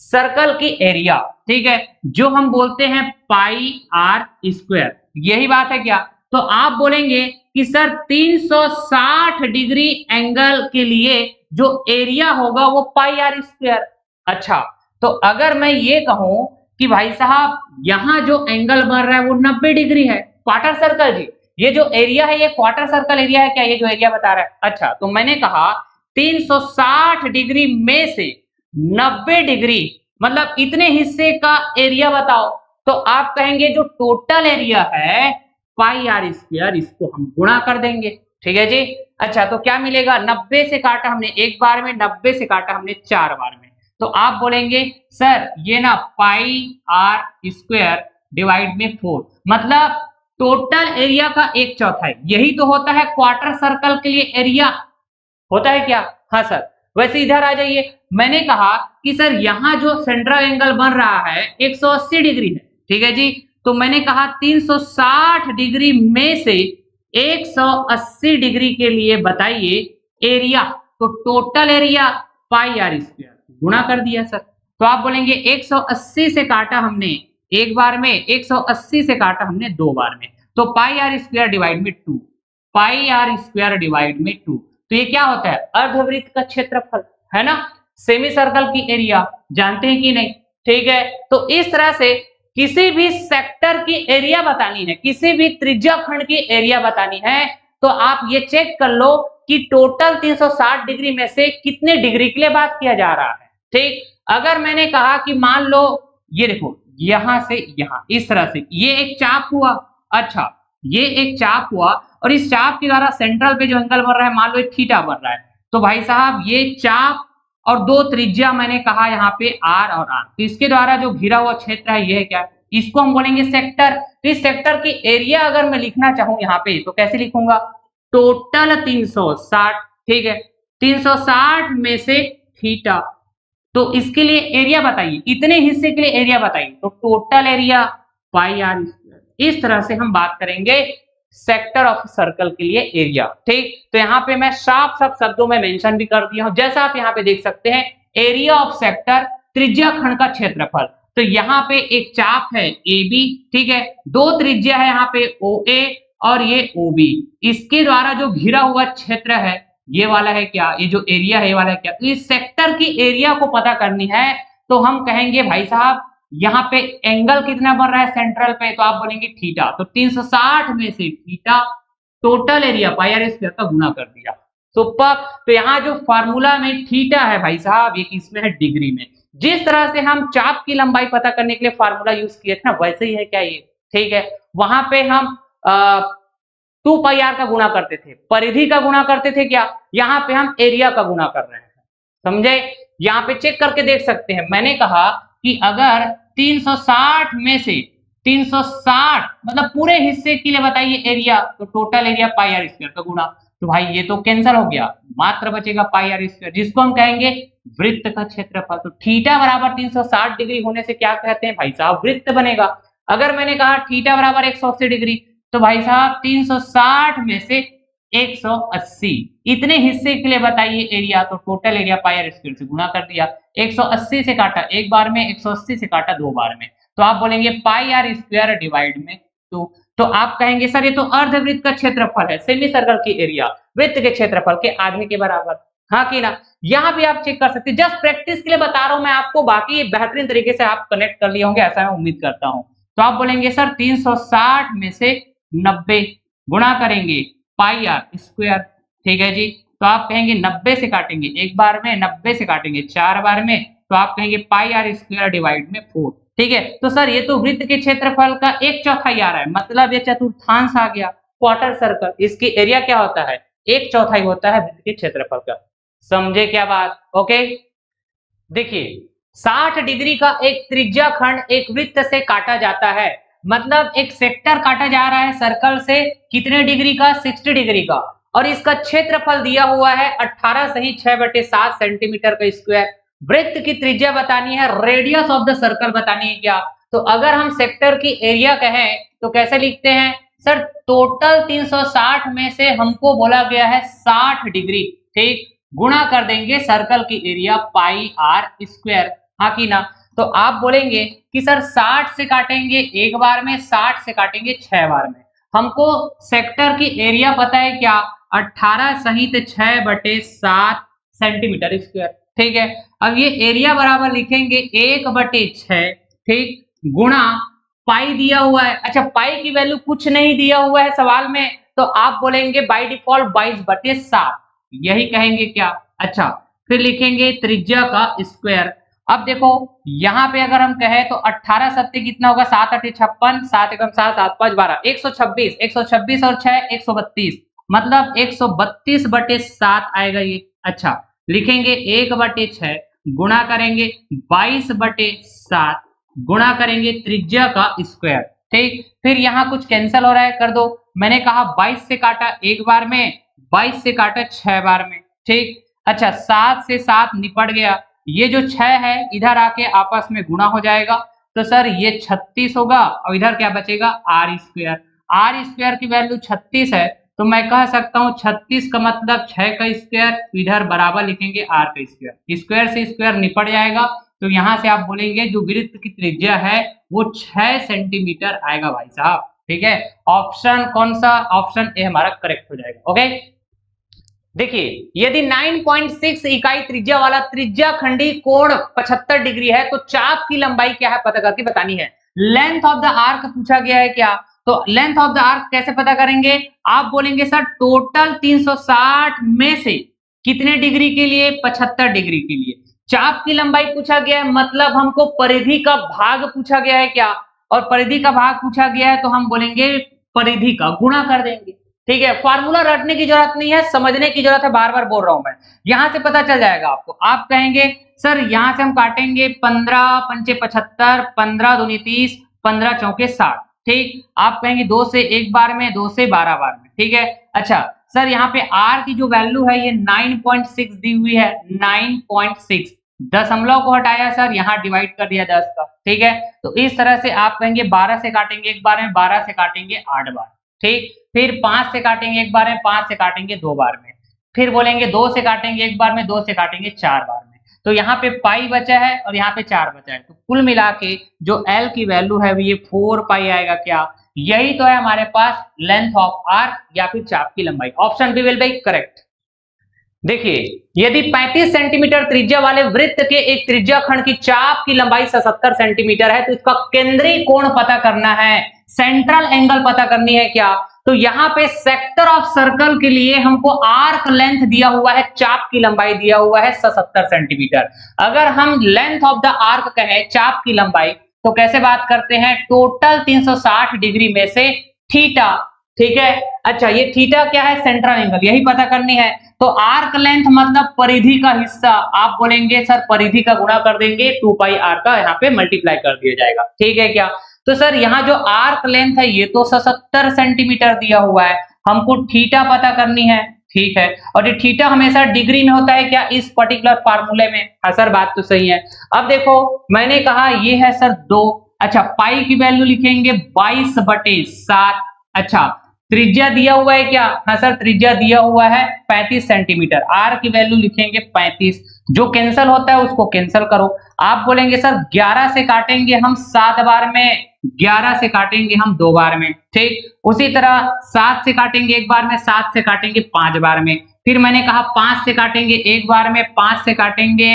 सर्कल की एरिया। ठीक है, जो हम बोलते हैं पाई आर स्क्वायर, यही बात है क्या। तो आप बोलेंगे कि सर 360 डिग्री एंगल के लिए जो एरिया होगा वो पाई आर स्क्वायर। अच्छा, तो अगर मैं ये कहूं कि भाई साहब यहां जो एंगल बन रहा है वो 90 डिग्री है, क्वार्टर सर्कल जी, ये जो एरिया है ये क्वार्टर सर्कल एरिया है क्या, ये जो एरिया बता रहा है। अच्छा, तो मैंने कहा 360 डिग्री में से 90 डिग्री मतलब इतने हिस्से का एरिया बताओ, तो आप कहेंगे जो टोटल एरिया है पाई आर स्क्वायर, इसको हम गुणा कर देंगे। ठीक है जी। अच्छा, तो क्या मिलेगा, 90 से काटा हमने एक बार में, 90 से काटा हमने 4 बार में, तो आप बोलेंगे सर ये ना पाई आर स्क्वायर डिवाइड में 4, मतलब टोटल एरिया का 1/4। यही तो होता है क्वार्टर सर्कल के लिए एरिया, होता है क्या। हाँ सर। वैसे इधर आ जाइए, मैंने कहा कि सर यहाँ जो सेंट्रल एंगल बन रहा है 180 डिग्री है। ठीक है जी, तो मैंने कहा 360 डिग्री में से 180 डिग्री के लिए बताइए एरिया, तो total area pi r square, गुणा कर दिया सर। तो आप बोलेंगे 180 से काटा हमने एक बार में, 180 से काटा हमने 2 बार में, तो पाई आर स्क्वायर डिवाइड में 2, पाई आर स्क्वायर डिवाइड में 2, तो ये क्या होता है, अर्धवृत्त का क्षेत्रफल, है ना, सेमी सर्कल की एरिया, जानते हैं कि नहीं। ठीक है, तो इस तरह से किसी भी सेक्टर की एरिया बतानी है, किसी भी त्रिज्या खंड की एरिया बतानी है, तो आप ये चेक कर लो कि टोटल 360 डिग्री में से कितने डिग्री के लिए बात किया जा रहा है। ठीक, अगर मैंने कहा कि मान लो ये देखो यहां से यहां, इस तरह से ये एक चाप हुआ। अच्छा, ये एक चाप हुआ और इस चाप के द्वारा सेंट्रल पे जो एंगल बन रहा है मान लो थीटा बन रहा है, तो भाई साहब ये चाप और 2 त्रिज्या मैंने कहा यहाँ पे आर और आर, तो इसके द्वारा जो घिरा हुआ क्षेत्र है ये है क्या, इसको हम बोलेंगे सेक्टर। तो इस सेक्टर की एरिया अगर मैं लिखना चाहूं यहाँ पे तो कैसे लिखूंगा, टोटल 360। ठीक है, 360 में से थीटा, तो इसके लिए एरिया बताइए, इतने हिस्से के लिए एरिया बताइए, तो total area pi r square. इस तरह से हम बात करेंगे सेक्टर ऑफ सर्कल के लिए एरिया। ठीक, तो यहाँ पे मैं साफ साफ शब्दों में मेंशन भी कर दिया हूं, जैसा आप यहाँ पे देख सकते हैं, एरिया ऑफ सेक्टर त्रिज्या खंड का क्षेत्रफल। तो यहाँ पे एक चाप है ए बी, ठीक है, 2 त्रिज्या है यहाँ पे ओ ए और ये ओ बी, इसके द्वारा जो घिरा हुआ क्षेत्र है ये वाला है क्या, ये जो एरिया है ये वाला है क्या। तो इस सेक्टर की एरिया को पता करनी है तो हम कहेंगे भाई साहब यहाँ पे एंगल कितना बन रहा है सेंट्रल पे, तो आप बोलेंगे थीटा, तो 360 में से theta, total area pi r square का गुना कर दिया। तो यहाँ जो फार्मूला में थीटा है भाई साहब ये किसमें है, डिग्री में। जिस तरह से हम चाप की लंबाई पता करने के लिए फार्मूला यूज किए थे ना, वैसे ही है क्या ये। ठीक है, वहां पे हम 2 पाई आर का गुणा करते थे, परिधि का गुणा करते थे क्या, यहाँ पे हम एरिया का गुणा कर रहे हैं, समझे। यहाँ पे चेक करके देख सकते हैं, मैंने कहा कि अगर 360 में से 360 मतलब पूरे हिस्से के लिए बताइए एरिया, तो total area pi r square का गुणा, तो भाई ये तो कैंसिल हो गया, मात्र बचेगा पाई आर स्क्वायर, जिसको हम कहेंगे वृत्त का क्षेत्रफल। तो थीटा बराबर 360 डिग्री होने से क्या कहते हैं भाई साहब, वृत्त बनेगा। अगर मैंने कहा थीटा बराबर 180 डिग्री, तो भाई साहब 360 में से 180 इतने हिस्से के लिए बताइए एरिया, तो total area pi r square से गुणा कर दिया। 180 से काटा एक बार में, 180 से काटा 2 बार में, तो आप बोलेंगे पाई आर स्क्वायर डिवाइड में 2। तो आप कहेंगे सर ये तो अर्धवृत्त का क्षेत्रफल है, सेमी सर्कल की एरिया वृत्त के क्षेत्रफल के आधे के बराबर, हाँ कि ना। यहाँ भी आप चेक कर सकते हैं, जस्ट प्रैक्टिस के लिए बता रहा हूं मैं आपको, बाकी बेहतरीन तरीके से आप कनेक्ट कर लिए होंगे ऐसा मैं उम्मीद करता हूं। तो आप बोलेंगे सर 360 में से 90 गुणा करेंगे पाई आर स्क्वायर, ठीक है जी। तो आप कहेंगे 90 से काटेंगे एक बार में, 90 से काटेंगे 4 बार में, तो आप कहेंगे पाई आर स्क्वायर डिवाइड में 4, ठीक है। तो सर ये तो वृत्त के क्षेत्रफल का 1/4 आ रहा है, मतलब ये चतुर्थांश आ गया, क्वार्टर सर्कल, इसकी एरिया क्या होता है 1/4 होता है वृत्त के क्षेत्रफल का, समझे क्या बात। ओके, देखिए 60 डिग्री का एक त्रिज्या खंड एक वृत्त से काटा जाता है, मतलब एक सेक्टर काटा जा रहा है सर्कल से, कितने डिग्री का, 60 डिग्री का, और इसका क्षेत्रफल दिया हुआ है 18 सही 6/7 सेंटीमीटर का स्क्वायर। वृत्त की त्रिज्या बतानी है, रेडियस ऑफ द सर्कल बतानी है क्या। तो अगर हम सेक्टर की एरिया कहें तो कैसे लिखते हैं सर, टोटल 360 में से हमको बोला गया है 60 डिग्री, ठीक, गुणा कर देंगे सर्कल की एरिया पाई आर स्क्वायर, हाँ की ना। तो आप बोलेंगे कि सर 60 से काटेंगे एक बार में, 60 से काटेंगे 6 बार में। हमको सेक्टर की एरिया पता है क्या, 18 सहित 6/7 सेंटीमीटर स्क्वायर, ठीक है। अब ये एरिया बराबर लिखेंगे 1/6, ठीक, गुणा पाई दिया हुआ है। अच्छा, पाई की वैल्यू कुछ नहीं दिया हुआ है सवाल में, तो आप बोलेंगे बाय डिफॉल्ट 22/7, यही कहेंगे क्या। अच्छा, फिर लिखेंगे त्रिज्या का स्क्वायर। अब देखो यहाँ पे अगर हम कहें तो 18 सत्ते कितना होगा, 7 8 56, 7 एकम 7, 7 5 12, 126, 126 और 6 132, मतलब 132/7 आएगा ये। अच्छा, लिखेंगे 1/6 गुणा करेंगे 22/7 गुणा करेंगे त्रिज्या का स्क्वायर, ठीक। फिर यहाँ कुछ कैंसिल हो रहा है, कर दो। मैंने कहा 22 से काटा एक बार में, 22 से काटा 6 बार में, ठीक। अच्छा, 7 से 7 निपट गया, ये जो 6 है इधर आके आपस में गुणा हो जाएगा, तो सर ये 36 होगा और इधर क्या बचेगा, आर स्क्वायर। आर स्क्वायर की वैल्यू 36 है, तो मैं कह सकता हूँ 36 का मतलब 6 का स्क्वायर, इधर बराबर लिखेंगे आर का स्क्वायर, स्क्वायर से स्क्वायर निपट जाएगा। तो यहां से आप बोलेंगे जो वृत्त की त्रिज्या है वो 6 सेंटीमीटर आएगा भाई साहब, ठीक है। ऑप्शन कौन सा, ऑप्शन ए हमारा करेक्ट हो जाएगा। ओके, देखिए यदि 9.6 इकाई त्रिज्या वाला त्रिज्या खंडी कोण 75 डिग्री है तो चाप की लंबाई क्या है पता करके बतानी है। लेंथ ऑफ द आर्क पूछा गया है क्या, तो लेंथ ऑफ द आर्क कैसे पता करेंगे, आप बोलेंगे सर टोटल 360 में से कितने डिग्री के लिए, 75 डिग्री के लिए। चाप की लंबाई पूछा गया है, मतलब हमको परिधि का भाग पूछा गया है क्या, और परिधि का भाग पूछा गया है तो हम बोलेंगे परिधि का गुणा कर देंगे, ठीक है। फार्मूला रटने की जरूरत नहीं है, समझने की जरूरत है, बार बार बोल रहा हूं मैं, यहां से पता चल जाएगा आपको। आप कहेंगे सर यहां से हम काटेंगे 15 पंचे 75, 15 दूनी 30, 15 चौके 60, ठीक। आप कहेंगे 2 से एक बार में, 2 से 12 बार में, ठीक है। अच्छा सर यहाँ पे आर की जो वैल्यू है ये 9.6 दी हुई है, 9.6, दशमलव को हटाया सर, यहाँ डिवाइड कर दिया 10 का, ठीक है। तो इस तरह से आप कहेंगे 12 से काटेंगे एक बार में, 12 से काटेंगे 8 बार, ठीक। फिर 5 से काटेंगे एक बार में, 5 से काटेंगे 2 बार में, फिर बोलेंगे 2 से काटेंगे एक बार में, 2 से काटेंगे 4 बार में। तो यहाँ पे पाई बचा है और यहाँ पे 4 बचा है, तो कुल मिला के जो एल की वैल्यू है ये 4 पाई आएगा क्या। यही तो है हमारे पास लेंथ ऑफ आर्क या फिर चाप की लंबाई, option B will be correct. देखिए यदि 35 सेंटीमीटर त्रिज्या वाले वृत्त के एक त्रिज्या खंड की चाप की लंबाई 77 सेंटीमीटर है तो इसका केंद्रीय कोण पता करना है, सेंट्रल एंगल पता करनी है क्या। तो यहाँ पे सेक्टर ऑफ सर्कल के लिए हमको आर्क लेंथ दिया हुआ है, चाप की लंबाई दिया हुआ है 77 सेंटीमीटर। अगर हम लेंथ ऑफ द आर्क कहें चाप की लंबाई तो कैसे बात करते हैं, टोटल 360 डिग्री में से थीटा, ठीक है। अच्छा ये थीटा क्या है, सेंट्रल एंगल, यही पता करनी है। तो आर्क लेंथ मतलब परिधि का हिस्सा, आप बोलेंगे सर परिधि का गुणा कर देंगे 2 पाई आर का, यहाँ पे मल्टीप्लाई कर दिया जाएगा, ठीक है क्या। तो सर यहाँ जो आर्क लेंथ है ये तो 77 सेंटीमीटर दिया हुआ है, हमको थीटा पता करनी है, ठीक है। और ये थीटा हमेशा डिग्री में होता है क्या इस पर्टिकुलर फार्मूले में, हाँ सर बात तो सही है। अब देखो मैंने कहा ये है सर 2, अच्छा पाई की वैल्यू लिखेंगे 22/7, अच्छा त्रिज्या दिया हुआ है क्या, हाँ सर त्रिज्या दिया हुआ है 35 सेंटीमीटर, आर की वैल्यू लिखेंगे 35, जो कैंसिल होता है उसको कैंसिल करो। आप बोलेंगे सर 11 से काटेंगे हम 7 बार में, 11 से काटेंगे हम 2 बार में, ठीक। उसी तरह 7 से काटेंगे एक बार में, 7 से काटेंगे 5 बार में, फिर मैंने कहा 5 से काटेंगे एक बार में, 5 से काटेंगे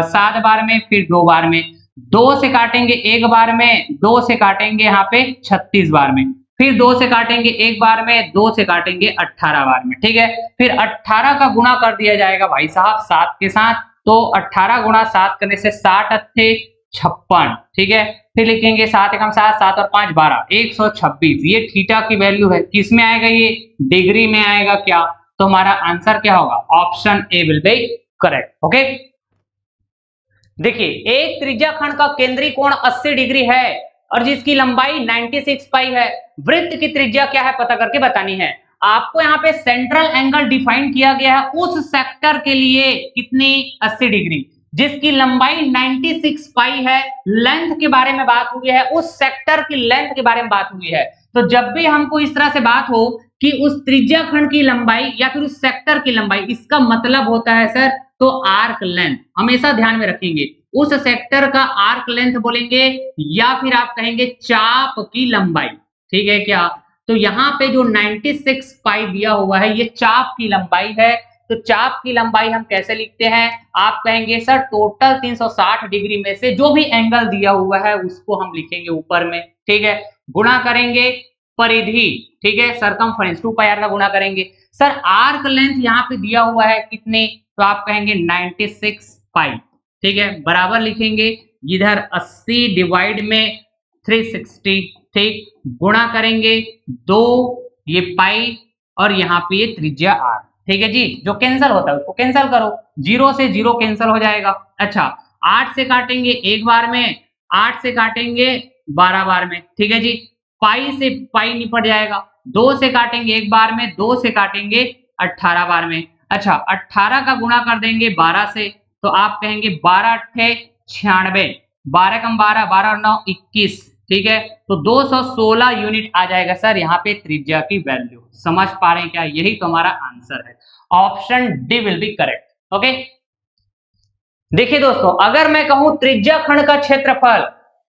7 बार में, फिर 2 बार में, 2 से काटेंगे एक बार में, 2 से काटेंगे यहाँ पे 36 बार में, फिर 2 से काटेंगे एक बार में, 2 से काटेंगे 18 बार में, ठीक है। फिर 18 का गुणा कर दिया जाएगा भाई साहब 7 के साथ, तो 18 गुणा 7 करने से 60 अट्ठे 56, ठीक है। फिर लिखेंगे 7 एकम 7, 7 और 5 12, 126, ये थीटा की वैल्यू है, किसमें आएगा ये, डिग्री में आएगा क्या। तो हमारा आंसर क्या होगा, option A will be correct. Okay देखिए एक त्रिज्या खंड का केंद्रीय कोण 80 डिग्री है और जिसकी लंबाई 96 पाई है, वृत्त की त्रिज्या क्या है पता करके बतानी है। आपको यहाँ पे सेंट्रल एंगल डिफाइन किया गया है उस सेक्टर के लिए कितनी, 80 डिग्री, जिसकी लंबाई 96 पाई है, लेंथ के बारे में बात हुई है, उस सेक्टर की लेंथ के बारे में बात हुई है। तो जब भी हमको इस तरह से बात हो कि उस त्रिज्या खंड की लंबाई या फिर उस सेक्टर की लंबाई, इसका मतलब होता है सर तो आर्क लेंथ, हमेशा ध्यान में रखेंगे। उस सेक्टर का आर्क लेंथ बोलेंगे या फिर आप कहेंगे चाप की लंबाई, ठीक है क्या। तो यहाँ पे जो 96 पाई दिया हुआ है ये चाप की लंबाई है। तो चाप की लंबाई हम कैसे लिखते हैं, आप कहेंगे सर टोटल 360 डिग्री में से जो भी एंगल दिया हुआ है उसको हम लिखेंगे ऊपर में, ठीक है, गुणा करेंगे परिधि, ठीक है, सरकमफ्रेंस 2 पाई आर का गुणा करेंगे। सर आर्क लेंथ यहाँ पे दिया हुआ है कितने, तो आप कहेंगे 96 पाई, ठीक है, बराबर लिखेंगे इधर 80 डिवाइड में 360, ठीक, गुणा करेंगे 2 ये पाई और यहाँ पे ये त्रिज्या आर, ठीक है जी। जो कैंसिल होता है उसको कैंसिल करो, 0 से 0 कैंसिल हो जाएगा। अच्छा 8 से काटेंगे एक बार में, 8 से काटेंगे 12 बार में, ठीक है जी। पाई से पाई निपट जाएगा, 2 से काटेंगे एक बार में, 2 से काटेंगे 18 बार में। अच्छा 18 का गुणा कर देंगे 12 से, तो आप कहेंगे 12 अट्ठे 96, 12 कम 12, 12 और 9 21, ठीक है। तो 216 यूनिट आ जाएगा सर यहाँ पे त्रिज्या की वैल्यू। समझ पा रहे हैं क्या, यही तो हमारा आंसर है, option D will be correct. Okay देखिए दोस्तों, अगर मैं कहूं त्रिज्या खंड का क्षेत्रफल,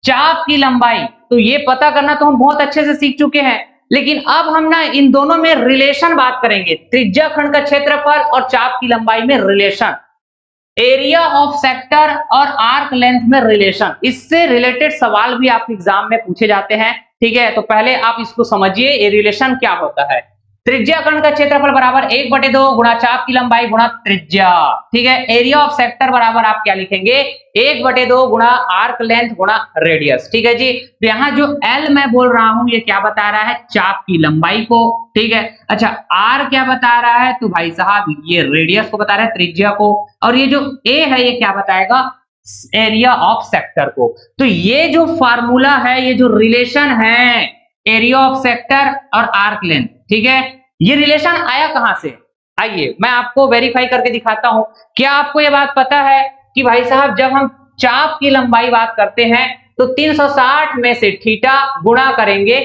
चाप की लंबाई, तो ये पता करना तो हम बहुत अच्छे से सीख चुके हैं, लेकिन अब हम ना इन दोनों में रिलेशन बात करेंगे, त्रिज्या खंड का क्षेत्रफल और चाप की लंबाई में रिलेशन, एरिया ऑफ सेक्टर और आर्क लेंथ में रिलेशन, इससे रिलेटेड सवाल भी आपके एग्जाम में पूछे जाते हैं, ठीक है। तो पहले आप इसको समझिए ये रिलेशन क्या होता है। त्रिज्या खंड का क्षेत्रफल बराबर 1/2 गुणा चाप की लंबाई गुणा त्रिज्या, ठीक है। एरिया ऑफ सेक्टर बराबर आप क्या लिखेंगे, 1/2 गुणा आर्क लेंथ गुणा रेडियस, ठीक है जी। तो यहाँ जो L मैं बोल रहा हूं ये क्या बता रहा है, चाप की लंबाई को, ठीक है। अच्छा R क्या बता रहा है, तो भाई साहब ये रेडियस को बता रहा है, त्रिज्या को, और ये जो A है ये क्या बताएगा, एरिया ऑफ सेक्टर को। तो ये जो फार्मूला है, ये जो रिलेशन है एरिया ऑफ सेक्टर और आर्क लेंथ, ठीक है, ये रिलेशन आया कहां से, आइए मैं आपको वेरीफाई करके दिखाता हूं। क्या आपको ये बात पता है कि भाई साहब जब हम चाप की लंबाई बात करते हैं तो 360 में से थीटा गुणा करेंगे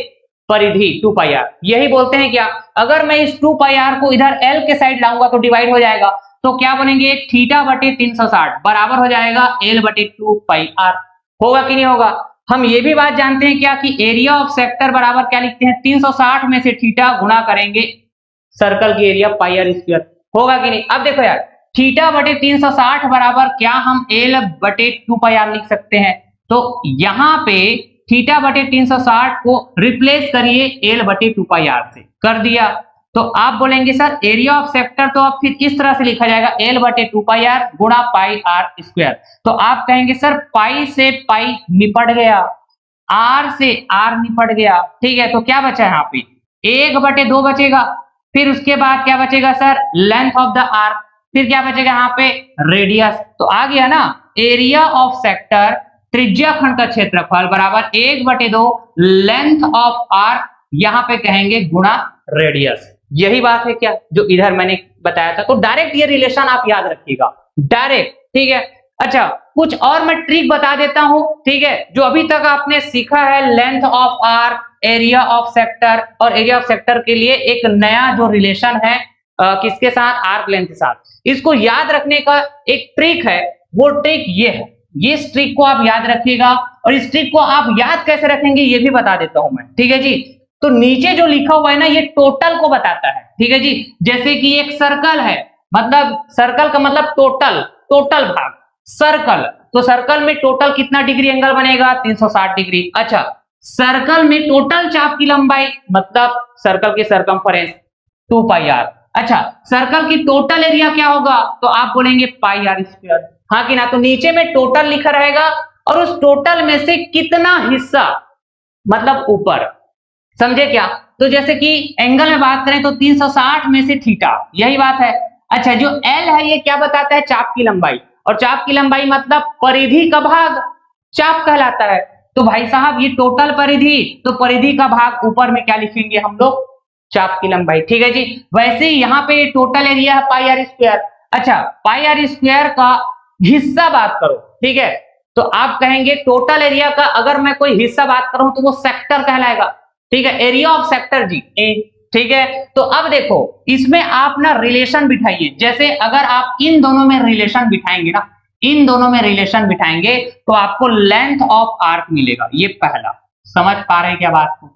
परिधि 2 पाई आर, यही बोलते हैं क्या। अगर मैं इस 2 पाई आर को इधर L के साइड लाऊंगा तो डिवाइड हो जाएगा, तो क्या बनेंगे थीटा बटे 360 बराबर हो जाएगा L बटे 2 पाई आर, होगा कि नहीं होगा। हम ये भी बात जानते हैं क्या कि एरिया ऑफ सेक्टर बराबर क्या लिखते हैं, 360 में से थीटा गुणा करेंगे सर्कल की एरिया पाई आर स्क्वायर, होगा कि नहीं। अब देखो यार थीटा बटे 360 बराबर क्या हम L बटे 2 पाई आर लिख सकते हैं, तो यहाँ पे थीटा बटे 360 को रिप्लेस करिए L बटे 2 पाई आर से, कर दिया। तो आप बोलेंगे सर एरिया ऑफ सेक्टर तो अब फिर इस तरह से लिखा जाएगा L बटे 2 पाई आर गुणा पाई आर स्क्वायर, तो आप कहेंगे सर पाई से पाई निपट गया, आर से आर निपट गया, ठीक है। तो क्या बचा यहाँ पे 1/2 बचेगा, फिर उसके बाद क्या बचेगा sir length of the arc, फिर क्या बचेगा यहाँ पे रेडियस। तो आ गया ना एरिया ऑफ सेक्टर त्रिज्या खंड का क्षेत्रफल बराबर 1/2 लेंथ ऑफ आर्क, यहाँ पे कहेंगे गुणा रेडियस, यही बात है क्या जो इधर मैंने बताया था। तो डायरेक्ट ये रिलेशन आप याद रखिएगा, डायरेक्ट, ठीक है। अच्छा कुछ और मैं ट्रिक बता देता हूं, ठीक है, जो अभी तक आपने सीखा है length of arc, area of sector, और एरिया ऑफ सेक्टर के लिए एक नया जो रिलेशन है किसके साथ, आर्क लेंथ के साथ, इसको याद रखने का एक ट्रिक है, वो ट्रिक ये है, इस ट्रिक को आप याद रखिएगा। और इस ट्रिक को आप याद कैसे रखेंगे ये भी बता देता हूं मैं, ठीक है जी। तो नीचे जो लिखा हुआ है ना ये टोटल को बताता है, ठीक है जी। जैसे कि एक सर्कल है, मतलब सर्कल का मतलब टोटल, टोटल भाग सर्कल, तो सर्कल में टोटल कितना डिग्री एंगल बनेगा 360 डिग्री। अच्छा सर्कल में टोटल चाप की लंबाई मतलब सर्कल की सरकमफरेंस 2 पाई आर। अच्छा सर्कल की टोटल एरिया क्या होगा, तो आप बोलेंगे पाई आर स्क्वायर, हाँ कि ना। तो नीचे में टोटल लिखा रहेगा और उस टोटल में से कितना हिस्सा मतलब ऊपर, समझे क्या। तो जैसे कि एंगल में बात करें तो 360 में से थीटा, यही बात है। अच्छा जो L है ये क्या बताता है, चाप की लंबाई, और चाप की लंबाई मतलब परिधि का भाग चाप कहलाता है। तो भाई साहब ये टोटल परिधि, तो परिधि का भाग ऊपर में क्या लिखेंगे हम लोग, चाप की लंबाई, ठीक है जी। वैसे ही यहाँ पे टोटल एरिया है पाई आर स्क्वायर। अच्छा पाई आर स्क्वायर का हिस्सा बात करो, ठीक है, तो आप कहेंगे टोटल एरिया का अगर मैं कोई हिस्सा बात करूं तो वो सेक्टर कहलाएगा, ठीक है, एरिया ऑफ सेक्टर जी ए, ठीक है। तो अब देखो इसमें आप ना रिलेशन बिठाइए, जैसे अगर आप इन दोनों में रिलेशन बिठाएंगे ना, इन दोनों में रिलेशन बिठाएंगे तो आपको लेंथ ऑफ आर्क मिलेगा, ये पहला, समझ पा रहे हैं क्या बात को,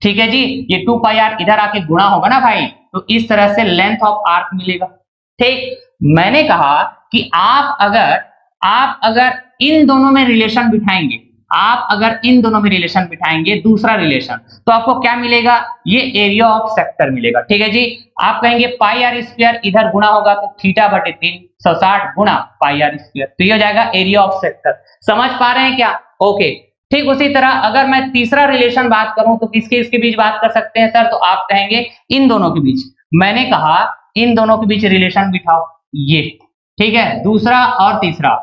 ठीक है जी। ये 2 पाई आर इधर आके गुणा होगा ना भाई, तो इस तरह से लेंथ ऑफ आर्क मिलेगा, ठीक। मैंने कहा कि आप अगर इन दोनों में रिलेशन बिठाएंगे, आप अगर इन दोनों में रिलेशन बिठाएंगे दूसरा रिलेशन, तो आपको क्या मिलेगा, ये एरिया ऑफ सेक्टर मिलेगा, ठीक है जी। आप कहेंगे पाई आर स्क्वायर इधर गुणा होगा तो थीटा बटे 360 गुणा पाई आर स्क्वायर, तो ये हो जाएगा एरिया ऑफ सेक्टर, समझ पा रहे हैं क्या, ओके। ठीक उसी तरह अगर मैं तीसरा रिलेशन बात करूं तो किसके इसके बीच बात कर सकते हैं सर, तो आप कहेंगे इन दोनों के बीच, मैंने कहा इन दोनों के बीच रिलेशन बिठाओ, ये ठीक है, दूसरा और तीसरा,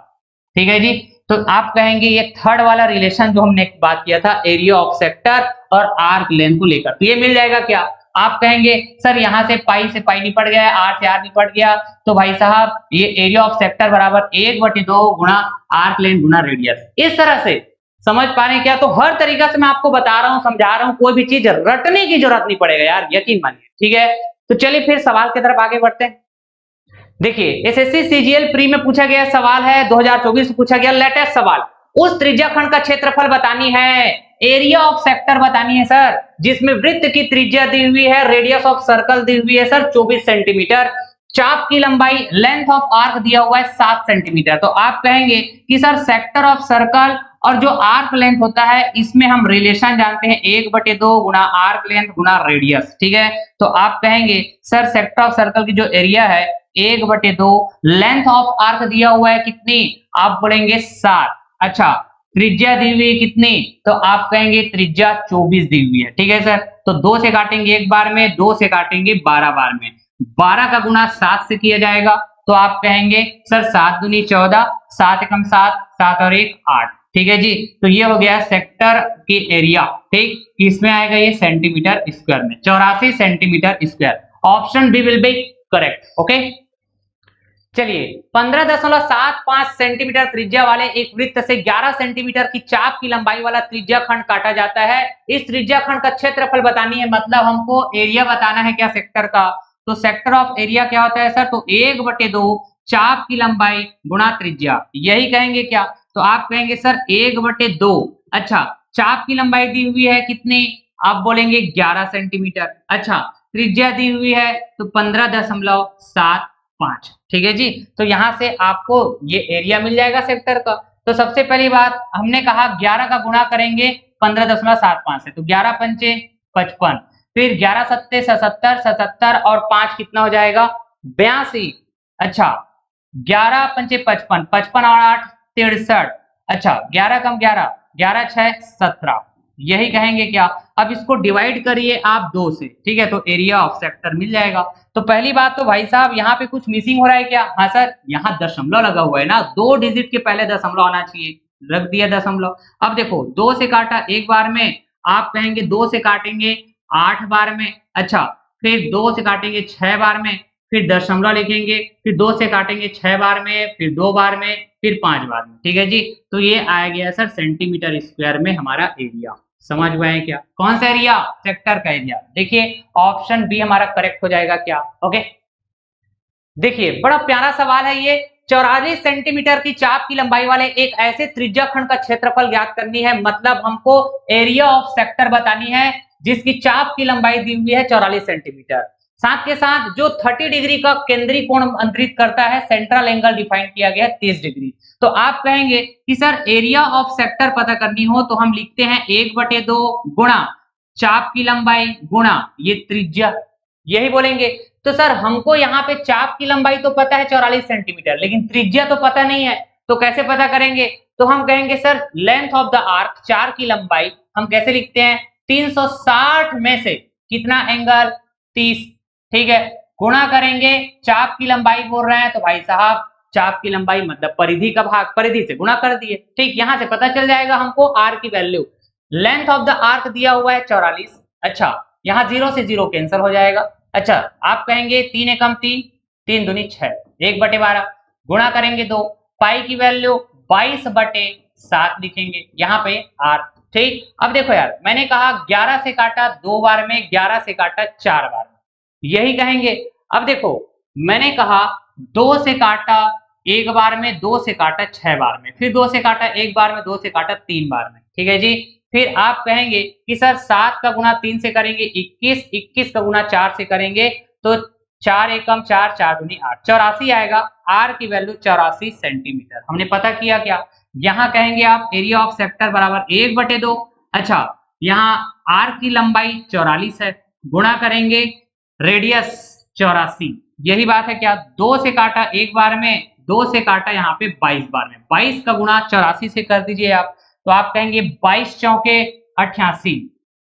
ठीक है जी। तो आप कहेंगे ये थर्ड वाला रिलेशन जो हमने बात किया था एरिया ऑफ सेक्टर और आर्क लेंथ को लेकर, तो ये मिल जाएगा क्या, आप कहेंगे सर यहां से पाई निपट गया, आर से आर निपट गया, तो भाई साहब ये एरिया ऑफ सेक्टर बराबर 1/2 गुणा आर्क लेंथ गुणा रेडियस, इस तरह से, समझ पा रहे हैं क्या। तो हर तरीका से मैं आपको बता रहा हूं, समझा रहा हूं, कोई भी चीज रटने की जरूरत नहीं पड़ेगा यार, यकीन मानिए, ठीक है। तो चलिए फिर सवाल की तरफ आगे बढ़ते हैं। देखिए एसएससी सीजीएल प्री में पूछा गया सवाल है, 2024 में पूछा गया लेटेस्ट सवाल, उस त्रिज्या खंड का क्षेत्रफल बतानी है, एरिया ऑफ सेक्टर बतानी है सर, जिसमें वृत्त की त्रिज्या दी हुई है, रेडियस ऑफ सर्कल दी हुई है सर 24 सेंटीमीटर, चाप की लंबाई, लेंथ ऑफ आर्क दिया हुआ है 7 सेंटीमीटर। तो आप कहेंगे कि सर सेक्टर ऑफ सर्कल और जो आर्क लेंथ होता है इसमें हम रिलेशन जानते हैं 1/2 गुणा आर्क लेंथ गुणा रेडियस, ठीक है। तो आप कहेंगे सर सेक्टर ऑफ सर्कल की जो एरिया है 1/2, लेंथ ऑफ आर्क दिया हुआ है कितनी, आप बोलेंगे 7, अच्छा त्रिज्या दी हुई है कितनी, तो आप कहेंगे त्रिज्या 24 दी हुई है, ठीक है सर। तो 2 से काटेंगे एक बार में, 2 से काटेंगे 12 बार में, 12 का गुना 7 से किया जाएगा, तो आप कहेंगे सर 7 दूनी 14, 7 एकम 7, 7 और 1 8, ठीक है जी। तो ये हो गया सेक्टर की एरिया, ठीक, इसमें आएगा ये सेंटीमीटर स्क्वायर में 84 centimetre square, option B will be correct, okay. चलिए 15.75 सेंटीमीटर त्रिज्या वाले एक वृत्त से 11 सेंटीमीटर की चाप की लंबाई वाला त्रिज्या खंड काटा जाता है, इस त्रिज्या खंड का क्षेत्रफल बतानी है, मतलब हमको एरिया बताना है क्या सेक्टर का, तो सेक्टर ऑफ एरिया क्या होता है सर, तो 1/2 चाप की लंबाई गुणा त्रिज्या, यही कहेंगे क्या, तो आप कहेंगे सर 1/2, अच्छा चाप की लंबाई दी हुई है कितनी, आप बोलेंगे 11 सेंटीमीटर, अच्छा त्रिज्या दी हुई है तो 15.75, ठीक है जी। तो यहां से आपको ये एरिया मिल जाएगा सेक्टर का। तो सबसे पहली बात हमने कहा 11 का गुणा करेंगे 15.75 से, तो 11 पंचे 55, फिर 11 सत्ते 77, 77 और 5 कितना हो जाएगा 82, अच्छा 11 पंचे 55, 55 और 8 63, अच्छा 11 कम 11, 11 6 17, यही कहेंगे क्या। अब इसको डिवाइड करिए आप 2 से, ठीक है, तो एरिया ऑफ सेक्टर मिल जाएगा। तो पहली बात तो भाई साहब यहाँ पे कुछ मिसिंग हो रहा है क्या, हाँ सर यहाँ दशमलव लगा हुआ है ना, 2 डिजिट के पहले दशमलव आना चाहिए, रख दिया दशमलव। अब देखो 2 से काटा एक बार में, आप कहेंगे 2 से काटेंगे 8 बार में, अच्छा फिर 2 से काटेंगे 6 बार में, फिर दशमलव लिखेंगे, फिर 2 से काटेंगे 6 बार में, फिर 2 बार में, फिर 5 बार में, ठीक है जी। तो ये आ गया सर सेंटीमीटर स्क्वायर में हमारा एरिया, समझ पाए क्या, कौन सा एरिया, सेक्टर का एरिया। देखिए ऑप्शन बी हमारा करेक्ट हो जाएगा क्या, ओके। देखिए बड़ा प्यारा सवाल है ये, 44 सेंटीमीटर की चाप की लंबाई वाले एक ऐसे त्रिज्या खंड का क्षेत्रफल ज्ञात करनी है, मतलब हमको एरिया ऑफ सेक्टर बतानी है जिसकी चाप की लंबाई दी हुई है 44 सेंटीमीटर, साथ के साथ जो 30 डिग्री का केंद्रीय कोण अंतरित करता है, सेंट्रल एंगल डिफाइन किया गया है 30 डिग्री। तो आप कहेंगे कि सर एरिया ऑफ सेक्टर पता करनी हो तो हम लिखते हैं 1/2 गुणा चाप की लंबाई गुणा ये त्रिज्या, यही बोलेंगे। तो सर हमको यहाँ पे चाप की लंबाई तो पता है 44 सेंटीमीटर, लेकिन त्रिज्या तो पता नहीं है, तो कैसे पता करेंगे, तो हम कहेंगे sir length of the arc, चार की लंबाई हम कैसे लिखते हैं 360 में से कितना एंगल 30, ठीक है, गुणा करेंगे चाप की लंबाई बोल रहे हैं, तो भाई साहब चाप की लंबाई मतलब परिधि का भाग, परिधि से गुणा कर दिए, ठीक, यहां से पता चल जाएगा हमको आर की value. Length of the arc दिया हुआ है 44, अच्छा यहाँ 0 से 0 कैंसिल हो जाएगा, अच्छा आप कहेंगे 3 एकम 3, 3 दूनी 6, 1/12 गुणा करेंगे 2, पाई की वैल्यू 22/7 लिखेंगे यहाँ पे r। ठीक, अब देखो यार, मैंने कहा 11 से काटा 2 बार में, 11 से काटा 4 बार में, यही कहेंगे। अब देखो, मैंने कहा 2 से काटा 1 बार में, 2 से काटा 6 बार में, फिर 2 से काटा 1 बार में, 2 से काटा 3 बार में। ठीक है जी। फिर आप कहेंगे कि सर 7 का गुना 3 से करेंगे 21, 21 का गुना 4 से करेंगे तो 4 एकम 4, 4 दूनी 8, 84 आएगा। r की वैल्यू 84 सेंटीमीटर। हमने पता किया क्या, यहाँ कहेंगे आप एरिया ऑफ सेक्टर बराबर 1/2। अच्छा, यहाँ r की लंबाई 44 है, गुणा करेंगे रेडियस 84, यही बात है क्या। 2 से काटा 1 बार में, 2 से काटा यहाँ पे 22 बार में, 22 का गुणा 84 से कर दीजिए आप, तो आप कहेंगे 22 चौके 88,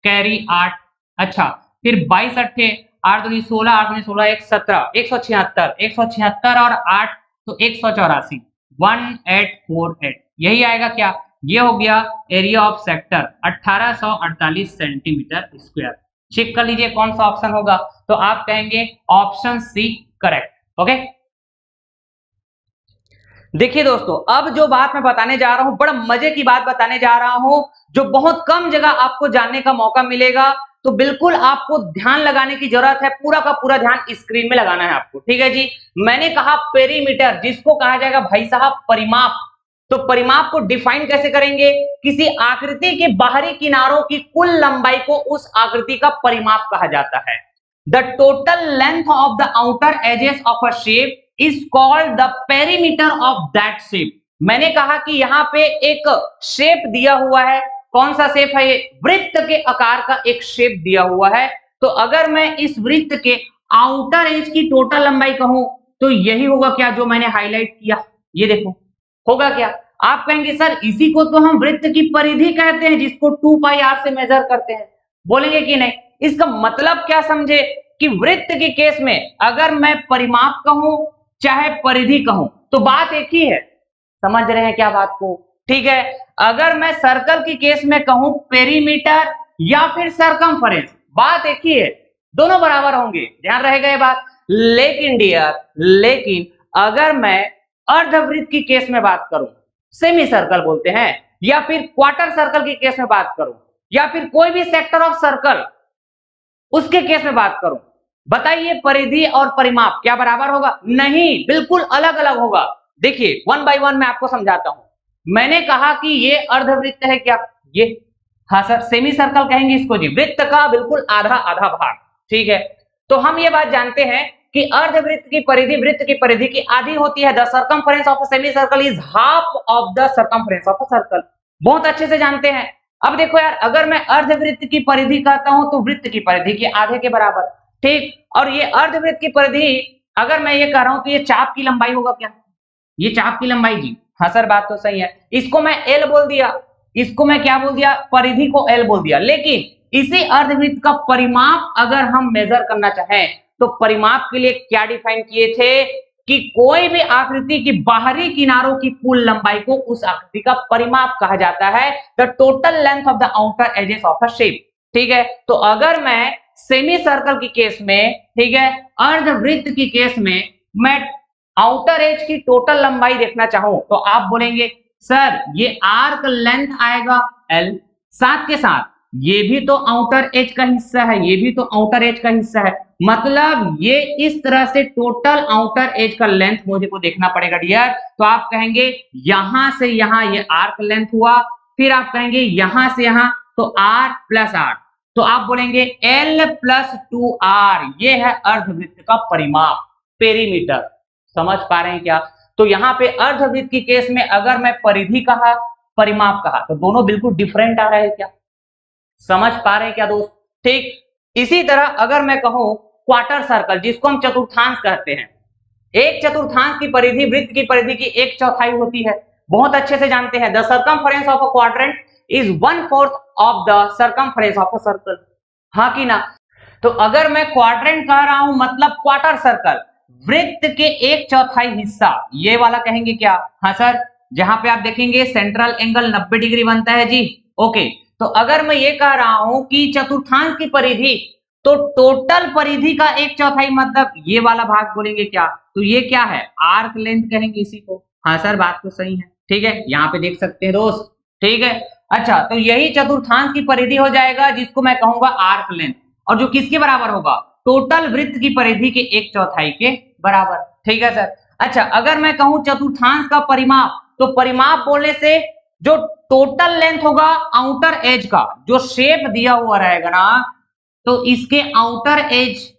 कैरी 8। अच्छा, फिर 22 अट्ठे 8 दूनी 16, 8 दूनी 16, 1 17, 176, 176 और 8 तो 184, 1848, यही आएगा क्या। ये हो गया area of sector 1848 centimetre square. Check कर लीजिए कौन सा ऑप्शन होगा, तो आप कहेंगे ऑप्शन सी करेक्ट। ओके, देखिए दोस्तों, अब जो बात मैं बताने जा रहा हूं, बड़ा मजे की बात बताने जा रहा हूं, जो बहुत कम जगह आपको जानने का मौका मिलेगा, तो बिल्कुल आपको ध्यान लगाने की जरूरत है, पूरा का पूरा ध्यान स्क्रीन में लगाना है आपको। ठीक है जी। मैंने कहा पेरीमीटर, जिसको कहा जाएगा भाई साहब परिमाप, तो परिमाप को डिफाइन कैसे करेंगे, किसी आकृति के बाहरी किनारों की कुल लंबाई को उस आकृति का परिमाप कहा जाता है। The total length of the outer edges of a shape is called the perimeter of that shape. मैंने कहा कि यहाँ पे एक शेप दिया हुआ है, कौन सा शेप है ये, वृत्त के आकार का एक शेप दिया हुआ है। तो अगर मैं इस वृत्त के आउटर एज की टोटल लंबाई कहूं तो यही होगा क्या जो मैंने हाईलाइट किया, ये देखो होगा क्या। आप कहेंगे सर इसी को तो हम वृत्त की परिधि कहते हैं, जिसको 2πr से मेजर करते हैं, बोलेंगे कि नहीं। इसका मतलब क्या समझे कि वृत्त के केस में अगर मैं परिमाप कहूं चाहे परिधि कहूं तो बात एक ही है, समझ रहे हैं क्या बात को। ठीक है, अगर मैं सर्कल की केस में कहूं पेरीमीटर या फिर सरकमफेरेंस, बात एक ही है, दोनों बराबर होंगे, ध्यान रहेगा ये बात। लेकिन डियर, लेकिन अगर मैं अर्धवृत्त की केस में बात करूं, सेमी सर्कल बोलते हैं, या फिर क्वार्टर सर्कल की केस में बात करूं, या फिर कोई भी सेक्टर ऑफ सर्कल उसके केस में बात करूं, बताइए परिधि और परिमाप क्या बराबर होगा? नहीं, बिल्कुल अलग अलग होगा। देखिए 1 बाय 1 मैं आपको समझाता हूं। मैंने कहा कि ये अर्धवृत्त है क्या, ये, हाँ सर सेमी सर्कल कहेंगे इसको जी, वृत्त का बिल्कुल आधा आधा भाग। ठीक है, तो हम ये बात जानते हैं कि अर्धवृत्त की परिधि वृत्त की परिधि की आधी होती है। The circumference of a semi circle is half of the circumference of a circle, बहुत अच्छे से जानते हैं। अब देखो यार, अगर मैं अर्धवृत्त की परिधि कहता हूं तो वृत्त की परिधि के आधे के बराबर। ठीक, और ये अर्धवृत्त की परिधि अगर मैं ये कह रहा हूं तो ये चाप की लंबाई होगा क्या, ये चाप की लंबाई जी, हाँ सर बात तो सही है। इसको मैं एल बोल दिया, इसको मैं क्या बोल दिया, परिधि को एल बोल दिया। लेकिन इसी अर्धवृत्त का परिमाप अगर हम मेजर करना चाहें तो परिमाप के लिए क्या डिफाइन किए थे कि कोई भी आकृति की बाहरी किनारों की कुल लंबाई को उस आकृति का परिमाप कहा जाता है, the total length of the outer edges of a shape. ठीक है, तो अगर मैं सेमी सर्कल की केस में, ठीक है, अर्धवृत्त की केस में मैं आउटर एज की टोटल लंबाई देखना चाहूं तो आप बोलेंगे सर ये आर्क लेंथ आएगा L, साथ के साथ ये भी तो आउटर एज का हिस्सा है, ये भी तो आउटर एज का हिस्सा है, मतलब ये इस तरह से टोटल आउटर एज का लेंथ मुझे को देखना पड़ेगा डियर। तो आप कहेंगे यहां से यहां ये आर्क लेंथ हुआ, फिर आप कहेंगे यहां से यहां तो R + R, तो आप बोलेंगे L + 2R, ये है अर्धवृत्त का परिमाप, पेरीमीटर। समझ पा रहे हैं क्या? तो यहाँ पे अर्धवृत्त की केस में अगर मैं परिधि कहा परिमाप कहा तो दोनों बिल्कुल डिफरेंट आ रहे हैं क्या, समझ पा रहे हैं क्या दोस्त? ठीक, इसी तरह अगर मैं कहूं क्वार्टर सर्कल, जिसको हम चतुर्थांश कहते हैं, एक चतुर्थांश की परिधि वृत्त की परिधि की 1/4 होती है, बहुत अच्छे से जानते हैं। The circumference of a quadrant is 1/4 of the circumference of a circle, हाँ कि ना? तो अगर मैं क्वाड्रेंट कह रहा हूं मतलब क्वार्टर सर्कल, वृत्त के 1/4 हिस्सा, ये वाला कहेंगे क्या, हाँ सर, जहां पे आप देखेंगे सेंट्रल एंगल 90 डिग्री बनता है जी। ओके, तो अगर मैं ये कह रहा हूं कि चतुर्थांश की परिधि, तो टोटल परिधि का 1/4 मतलब ये वाला भाग बोलेंगे क्या, तो ये क्या है, आर्क लेंथ कहेंगे इसी को। हाँ सर बात तो सही है, ठीक है, यहाँ पे देख सकते हैं दोस्त, ठीक है। अच्छा, तो यही चतुर्थांश की परिधि हो जाएगा जिसको मैं कहूंगा आर्क लेंथ, और जो किसके बराबर होगा, टोटल वृत्त की परिधि के 1/4 के बराबर, ठीक है सर। अच्छा, अगर मैं कहूं चतुर्थांश का परिमाप, तो परिमाप बोलने से जो टोटल लेंथ होगा आउटर एज का, जो शेप दिया हुआ रहेगा ना, तो इसके आउटर एज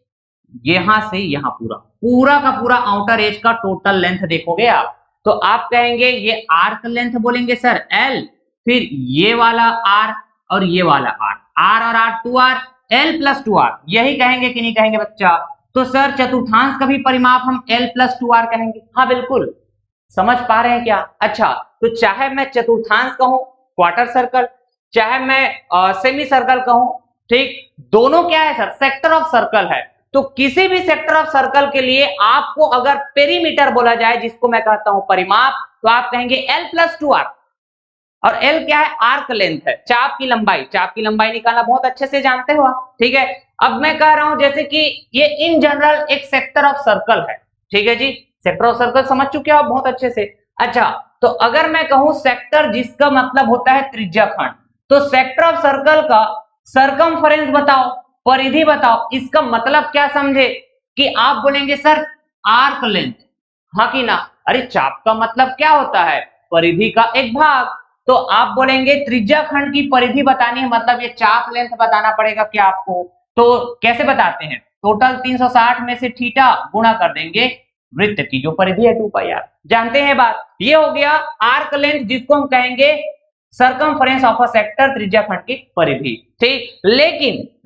यहां से यहां पूरा पूरा का पूरा आउटर एज का टोटल लेंथ देखोगे आप, तो आप कहेंगे ये आर्क लेंथ बोलेंगे सर एल, फिर ये वाला आर और ये वाला आर, आर और r 2r, L plus 2r, यही कहेंगे कि नहीं कहेंगे बच्चा? तो सर चतुर्थांश का भी परिमाप हम एल प्लस 2r कहेंगे, हाँ बिल्कुल, समझ पा रहे हैं क्या? अच्छा, तो चाहे मैं चतुर्थांश कहूं क्वार्टर सर्कल, चाहे मैं सेमी सर्कल कहूं, ठीक, दोनों क्या है सर, सेक्टर ऑफ सर्कल है। तो किसी भी सेक्टर ऑफ सर्कल के लिए आपको अगर पेरीमीटर बोला जाए, जिसको मैं कहता हूं परिमाप, तो आप कहेंगे एल प्लस 2r, और एल क्या है, आर्क लेंथ है, चाप की लंबाई, चाप की लंबाई निकालना बहुत अच्छे से जानते हो आप, ठीक है। अब मैं कह रहा हूं जैसे कि ये इन जनरल एक सेक्टर ऑफ सर्कल है, ठीक है जी, सेक्टर ऑफ सर्कल समझ चुके हो आप बहुत अच्छे से। अच्छा, तो अगर मैं कहूं सेक्टर जिसका मतलब होता है त्रिज्या खंड, तो सेक्टर ऑफ सर्कल का सरकमफेरेंस बताओ, परिधि बताओ, इसका मतलब क्या समझे कि आप बोलेंगे सर आर्क लेंथ, हाँ कि ना? अरे चाप का मतलब क्या होता है, परिधि का एक भाग, तो आप बोलेंगे त्रिज्या खंड की परिधि बतानी है, मतलब ये चाप लेंथ बताना पड़ेगा क्या आपको? तो कैसे बताते हैं, टोटल 360 में से थीटा गुणा कर देंगे वृत्त की जो परिधि है 2πr, जानते हैं बात, ये हो गया आर्क लेंथ, जिसको हम कहेंगे सरकमफेरेंस ऑफ अ सेक्टर, त्रिज्या खंड की परिधि, ठीक।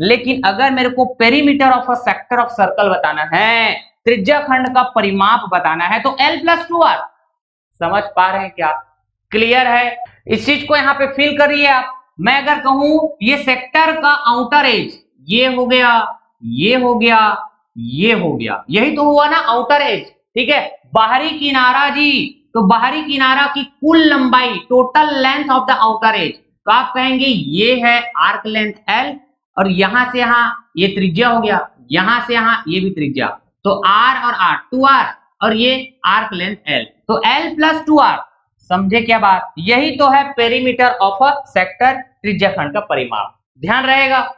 लेकिन अगर मेरे को perimeter of a sector of circle बताना है, त्रिज्या खंड का परिमाप बताना है, तो l प्लस 2r, समझ पा रहे हैं क्या? क्लियर है? इस चीज को यहाँ पे फील करिए आप। मैं अगर कहूं ये सेक्टर का आउटर एज, ये हो गया, ये हो गया, ये हो गया, यही तो हुआ ना आउटर एज, ठीक है। बाहरी किनारा जी, तो बाहरी किनारा की कुल लंबाई, total length of the outer as, तो आप कहेंगे ये है आर्क लेंथ l, और यहां से यहां ये त्रिज्या हो गया, यहां से यहां ये भी त्रिज्या, तो r और r 2r, और ये आर्क लेंथ l, तो l प्लस 2r, समझे क्या बात? यही तो है पेरीमीटर ऑफ अ सेक्टर, त्रिज्या खंड का परिमाप, ध्यान रहेगा।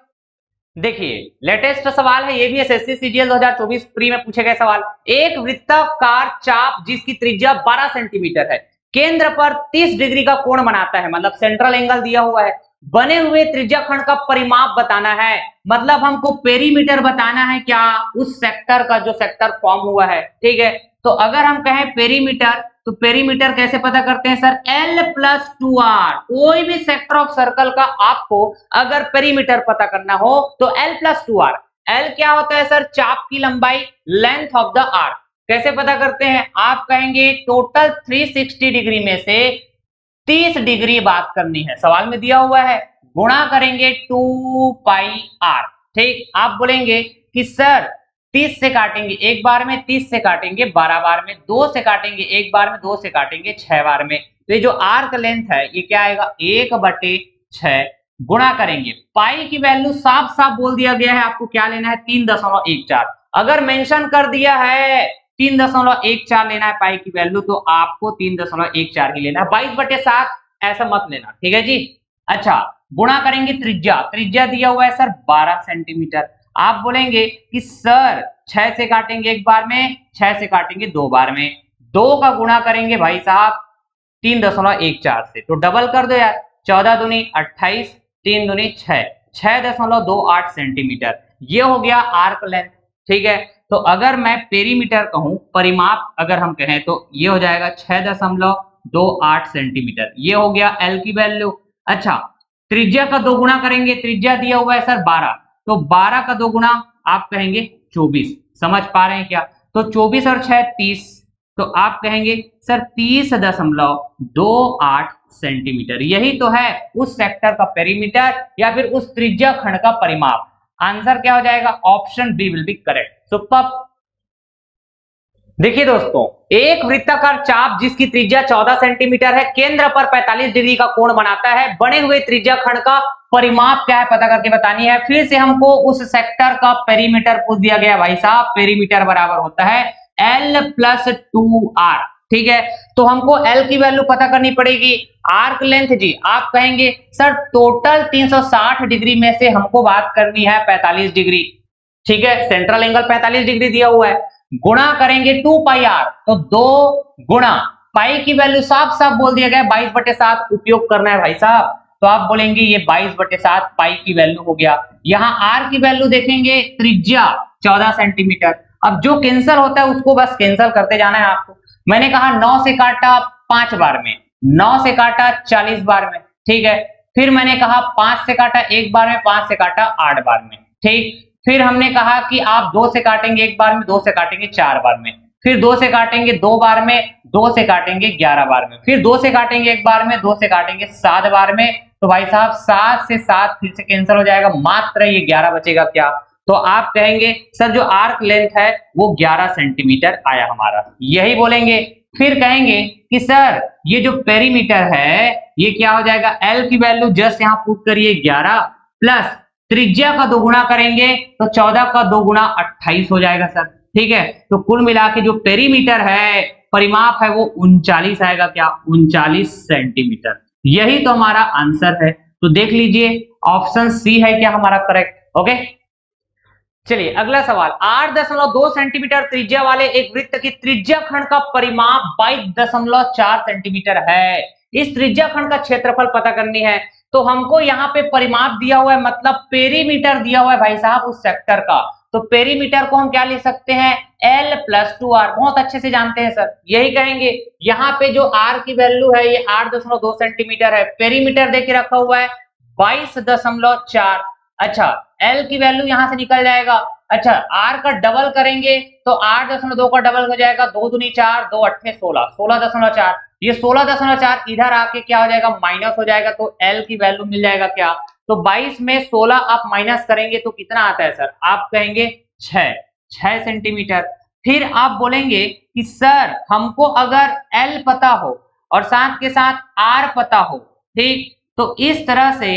देखिए लेटेस्ट सवाल है, ये भी एसएससी सीजीएल 2024 प्री में पूछे गए सवाल। एक वृत्ताकार चाप जिसकी त्रिज्या 12 सेंटीमीटर है, केंद्र पर 30 डिग्री का कोण बनाता है, मतलब सेंट्रल एंगल दिया हुआ है, बने हुए त्रिज्या खंड का परिमाप बताना है, मतलब हमको पेरीमीटर बताना है क्या, उस सेक्टर का जो सेक्टर फॉर्म हुआ है, ठीक है। तो अगर हम कहें पेरीमीटर, तो पेरीमीटर कैसे पता करते हैं सर, L प्लस 2r, कोई भी सेक्टर ऑफ सर्कल का आपको अगर पेरीमीटर पता करना हो तो L प्लस 2r, L क्या होता है सर, चाप की लंबाई, लेंथ ऑफ द आर्क, कैसे पता करते हैं, आप कहेंगे टोटल 360 डिग्री में से 30 डिग्री बात करनी है, सवाल में दिया हुआ है, गुणा करेंगे 2πr, ठीक। आप बोलेंगे कि सर 30 से काटेंगे एक बार में, 30 से काटेंगे 12 बार में, 2 से काटेंगे एक बार में, 2 से काटेंगे 6 बार में, तो ये जो आर्क लेंथ है ये क्या आएगा, 1/6, गुणा करेंगे, पाई की वैल्यू साफ साफ बोल दिया गया है, आपको क्या लेना है 3.14, अगर मेंशन कर दिया है 3.14 लेना है पाई की वैल्यू, तो आपको 3.14 ही लेना है, 22/7 ऐसा मत लेना, ठीक है जी। अच्छा, गुणा करेंगे त्रिज्या, त्रिज्या दिया हुआ है सर 12 सेंटीमीटर, आप बोलेंगे कि सर 6 से काटेंगे एक बार में, 6 से काटेंगे 2 बार में, 2 का गुणा करेंगे भाई साहब 3.14 से, तो डबल कर दो यार, 14 दूनी 28, 3 दूनी 6, 6.28 सेंटीमीटर, ये हो गया आर्क लेंथ, ठीक है। तो अगर मैं पेरीमीटर कहूं, परिमाप अगर हम कहें, तो ये हो जाएगा 6.28 सेंटीमीटर, ये हो गया एल की वैल्यू। अच्छा, त्रिज्या का 2 गुणा करेंगे, त्रिज्या दिया हुआ है सर 12, तो 12 का 2 गुणा आप कहेंगे 24, समझ पा रहे हैं क्या? तो 24 और 6 30, तो आप कहेंगे सर 30.28 सेंटीमीटर, यही तो है उस सेक्टर का पेरीमीटर या फिर उस त्रिज्या खंड का परिमाप। आंसर क्या हो जाएगा, option B will be correct. Super. देखिए दोस्तों, एक वृत्ताकार चाप जिसकी त्रिज्या 14 सेंटीमीटर है, केंद्र पर 45 डिग्री का कोण बनाता है, बने हुए त्रिज्या खंड का परिमाप क्या है पता करके बतानी है। फिर से हमको उस सेक्टर का पेरीमीटर पूछ दिया गया भाई साहब, पेरीमीटर बराबर होता है L प्लस 2r, ठीक है, तो हमको L की वैल्यू पता करनी पड़ेगी। आर्क लेंथ जी, आप कहेंगे सर टोटल 360 डिग्री में से हमको बात करनी है 45 डिग्री, ठीक है, सेंट्रल एंगल 45 डिग्री दिया हुआ है, गुणा करेंगे 2 पाई आर, तो 2 गुणा पाई की वैल्यू साफ साफ बोल दिया गया 22/7 उपयोग करना है भाई साहब, तो आप बोलेंगे ये 22/7 पाई की वैल्यू हो गया। यहाँ आर की वैल्यू देखेंगे, त्रिज्या 14 सेंटीमीटर। अब जो कैंसिल होता है उसको बस कैंसिल करते जाना है आपको। मैंने कहा 9 से काटा 5 बार में, 9 से काटा 40 बार में, ठीक है, फिर मैंने कहा 5 से काटा 1 बार में, 5 से काटा 8 बार में, ठीक, फिर हमने कहा कि आप 2 से काटेंगे 1 बार में, 2 से काटेंगे 4 बार में, फिर 2 से काटेंगे 2 बार में, 2 से काटेंगे 11 बार में, फिर 2 से काटेंगे 1 बार में, 2 से काटेंगे 7 बार में, तो भाई साहब 7 से 7 फिर से कैंसिल हो जाएगा, मात्र ये 11 बचेगा क्या, तो आप कहेंगे सर जो आर्क लेंथ है वो 11 सेंटीमीटर आया हमारा, यही बोलेंगे। फिर कहेंगे कि सर ये जो पेरीमीटर है ये क्या हो जाएगा, एल की वैल्यू जस्ट यहाँ पुट करिए 11 प्लस त्रिज्या का 2 गुना करेंगे तो 14 का 2 गुना 28 हो जाएगा सर, ठीक है, तो कुल मिला के जो पेरीमीटर है, परिमाप है, वो 39 आएगा, क्या 39 सेंटीमीटर, यही तो हमारा आंसर है। तो देख लीजिए ऑप्शन सी है क्या हमारा करेक्ट, ओके। चलिए अगला सवाल, 8.2 सेंटीमीटर त्रिज्या वाले एक वृत्त की त्रिज्या खंड का परिमाप 22.4 सेंटीमीटर है, इस त्रिज्या खंड का क्षेत्रफल पता करनी है। तो हमको यहाँ पे परिमाप दिया हुआ है, मतलब पेरीमीटर दिया हुआ है भाई साहब उस सेक्टर का, तो पेरीमीटर को हम क्या लिख सकते हैं, L + 2R, बहुत अच्छे से जानते हैं सर, यही कहेंगे। यहाँ पे जो R की वैल्यू है ये 8.2 सेंटीमीटर है, पेरीमीटर देके रखा हुआ है 22.4, अच्छा L की वैल्यू यहां से निकल जाएगा, अच्छा R का डबल करेंगे तो 8.2 का डबल हो जाएगा, 2 दूनी 4, 2 अट्ठे 16, 16.4, ये 16.4 इधर आके क्या हो जाएगा, माइनस हो जाएगा, तो L की वैल्यू मिल जाएगा क्या, तो 22 में 16 आप माइनस करेंगे तो कितना आता है सर, आप कहेंगे 6 सेंटीमीटर। फिर आप बोलेंगे कि सर हमको अगर L पता हो और साथ के साथ R पता हो, ठीक, तो इस तरह से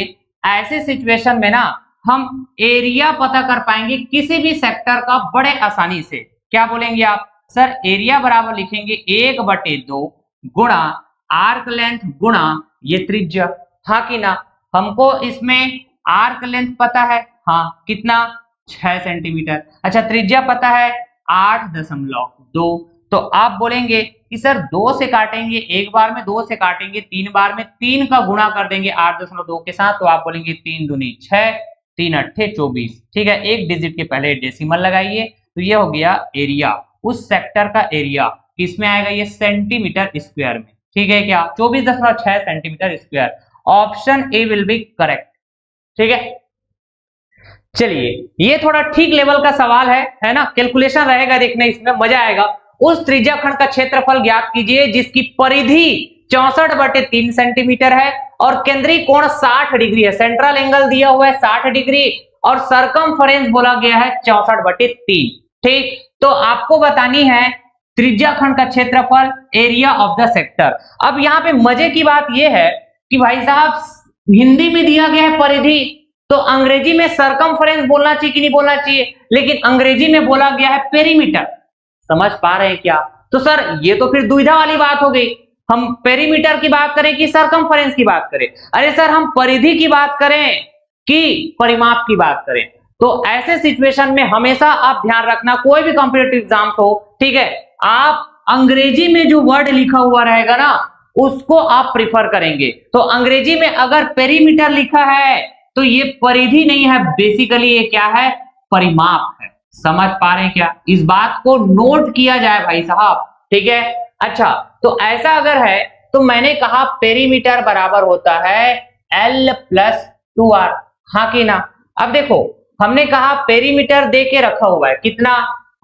ऐसे सिचुएशन में ना हम एरिया पता कर पाएंगे किसी भी सेक्टर का बड़े आसानी से। क्या बोलेंगे आप, सर एरिया बराबर लिखेंगे 1/2 गुणा आर्क लेंथ गुणा ये त्रिज्या, हाँ कि ना, हमको इसमें आर्क लेंथ पता है, हाँ कितना 6 सेंटीमीटर, अच्छा त्रिज्या पता है 8.2, तो आप बोलेंगे कि सर 2 से काटेंगे 1 बार में, 2 से काटेंगे 3 बार में, 3 का गुणा कर देंगे 8.2 के साथ, तो आप बोलेंगे 3 दूनी 6, 3 अट्ठे 24, ठीक है, एक डिजिट के पहले डेसिमल लगाइए, तो ये हो गया एरिया, उस सेक्टर का एरिया किसमें आएगा, ये सेंटीमीटर स्क्वायर में, ठीक है क्या, 24.6 centimetre square, option A will be correct, ठीक है। चलिए ये थोड़ा ठीक लेवल का सवाल है ना, कैलकुलेशन रहेगा, देखने इसमें मजा आएगा। उस त्रिज्या खंड का क्षेत्रफल ज्ञात कीजिए जिसकी परिधि 64/3 सेंटीमीटर है और केंद्रीय कोण 60 डिग्री है, सेंट्रल एंगल दिया हुआ है 60 डिग्री और सरकमफ्रेंस बोला गया है 64/3, ठीक, तो आपको बतानी है त्रिज्या खंड का क्षेत्रफल, एरिया ऑफ द सेक्टर। अब यहाँ पे मजे की बात यह है कि भाई साहब हिंदी में दिया गया है परिधि, तो अंग्रेजी में सरकमफ्रेंस बोलना चाहिए कि नहीं बोलना चाहिए, लेकिन अंग्रेजी में बोला गया है पेरीमीटर, समझ पा रहे हैं क्या, तो सर ये तो फिर दुविधा वाली बात हो गई, हम पेरीमीटर की बात करें कि सरकमफ्रेंस की बात करें, अरे सर हम परिधि की बात करें कि परिमाप की बात करें, तो ऐसे सिचुएशन में हमेशा आप ध्यान रखना, कोई भी कॉम्पिटिटिव एग्जाम हो, ठीक है, आप अंग्रेजी में जो वर्ड लिखा हुआ रहेगा ना उसको आप प्रिफर करेंगे, तो अंग्रेजी में अगर पेरीमीटर लिखा है तो ये परिधि नहीं है, बेसिकली ये क्या है, परिमाप है, समझ पा रहे हैं क्या, इस बात को नोट किया जाए भाई साहब, ठीक है। अच्छा तो ऐसा अगर है तो मैंने कहा पेरीमीटर बराबर होता है L + 2R, हाँ कि ना। अब देखो हमने कहा पेरीमीटर दे के रखा हुआ है कितना,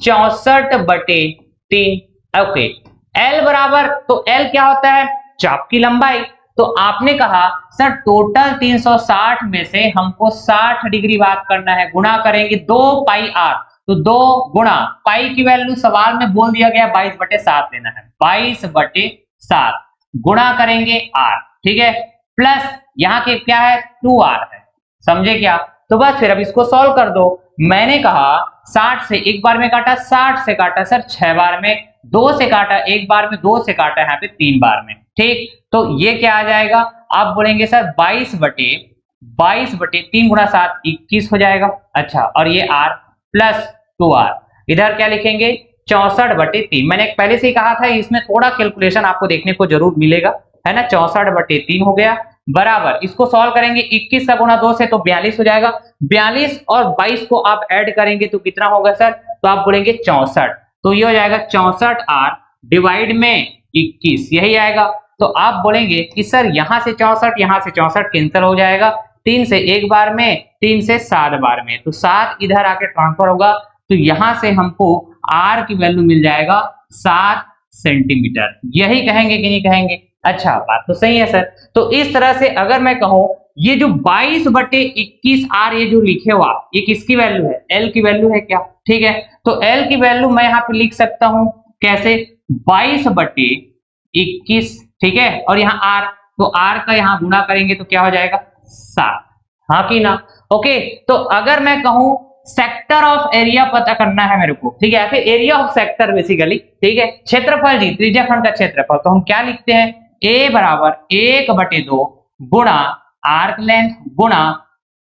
64/3, ओके, L बराबर, तो L क्या होता है, चाप की लंबाई, तो आपने कहा सर टोटल 360 में से हमको 60 डिग्री बात करना है, गुणा करेंगे 2 पाई r, तो 2 गुणा पाई की वैल्यू सवाल में बोल दिया गया 22/7 लेना है, 22/7 गुणा करेंगे r, ठीक है, प्लस यहाँ के क्या है 2r है, समझे क्या, तो बस फिर अब इसको सॉल्व कर दो। मैंने कहा 60 से 1 बार में काटा, 60 से काटा सर 6 बार में, 2 से काटा एक बार में, 2 से काटा यहाँ पे 3 बार में, ठीक। तो ये क्या आ जाएगा, आप बोलेंगे सर 22 बटे 3 गुणा 7 21 हो जाएगा। अच्छा, और ये r प्लस 2r, इधर क्या लिखेंगे 64/3। मैंने पहले से ही कहा था इसमें थोड़ा कैलकुलेशन आपको देखने को जरूर मिलेगा, है ना। 64/3 हो गया, बराबर इसको सॉल्व करेंगे 21 का गुणा 2 से तो 42 हो जाएगा। 42 और 22 को आप ऐड करेंगे तो कितना होगा सर, तो आप बोलेंगे 64, तो ये हो जाएगा 64r डिवाइड में 21, यही आएगा। तो आप बोलेंगे कि सर यहाँ से 64 यहाँ से 64 कैंसिल हो जाएगा, 3 से एक बार में, 3 से 7 बार में, तो 7 इधर आके ट्रांसफर होगा, तो यहां से हमको r की वैल्यू मिल जाएगा 7 सेंटीमीटर। यही कहेंगे कि नहीं कहेंगे? अच्छा, बात तो सही है सर। तो इस तरह से अगर मैं कहूं ये जो 22/21 r ये जो लिखे हुआ, ये किसकी वैल्यू है, l की वैल्यू है क्या, ठीक है। तो l की वैल्यू मैं यहाँ पे लिख सकता हूं कैसे, 22/21, ठीक है, और यहाँ r, तो r का यहाँ गुणा करेंगे तो क्या हो जाएगा 7, हाँ कि ना। ओके, तो अगर मैं कहूं सेक्टर ऑफ एरिया पता करना है मेरे को, ठीक है, फिर एरिया ऑफ सेक्टर बेसिकली, ठीक है, क्षेत्रफल जी, त्रिज्याखंड का क्षेत्रफल, तो हम क्या लिखते हैं, a बराबर 1/2 गुणा आर्क लेंथ गुणा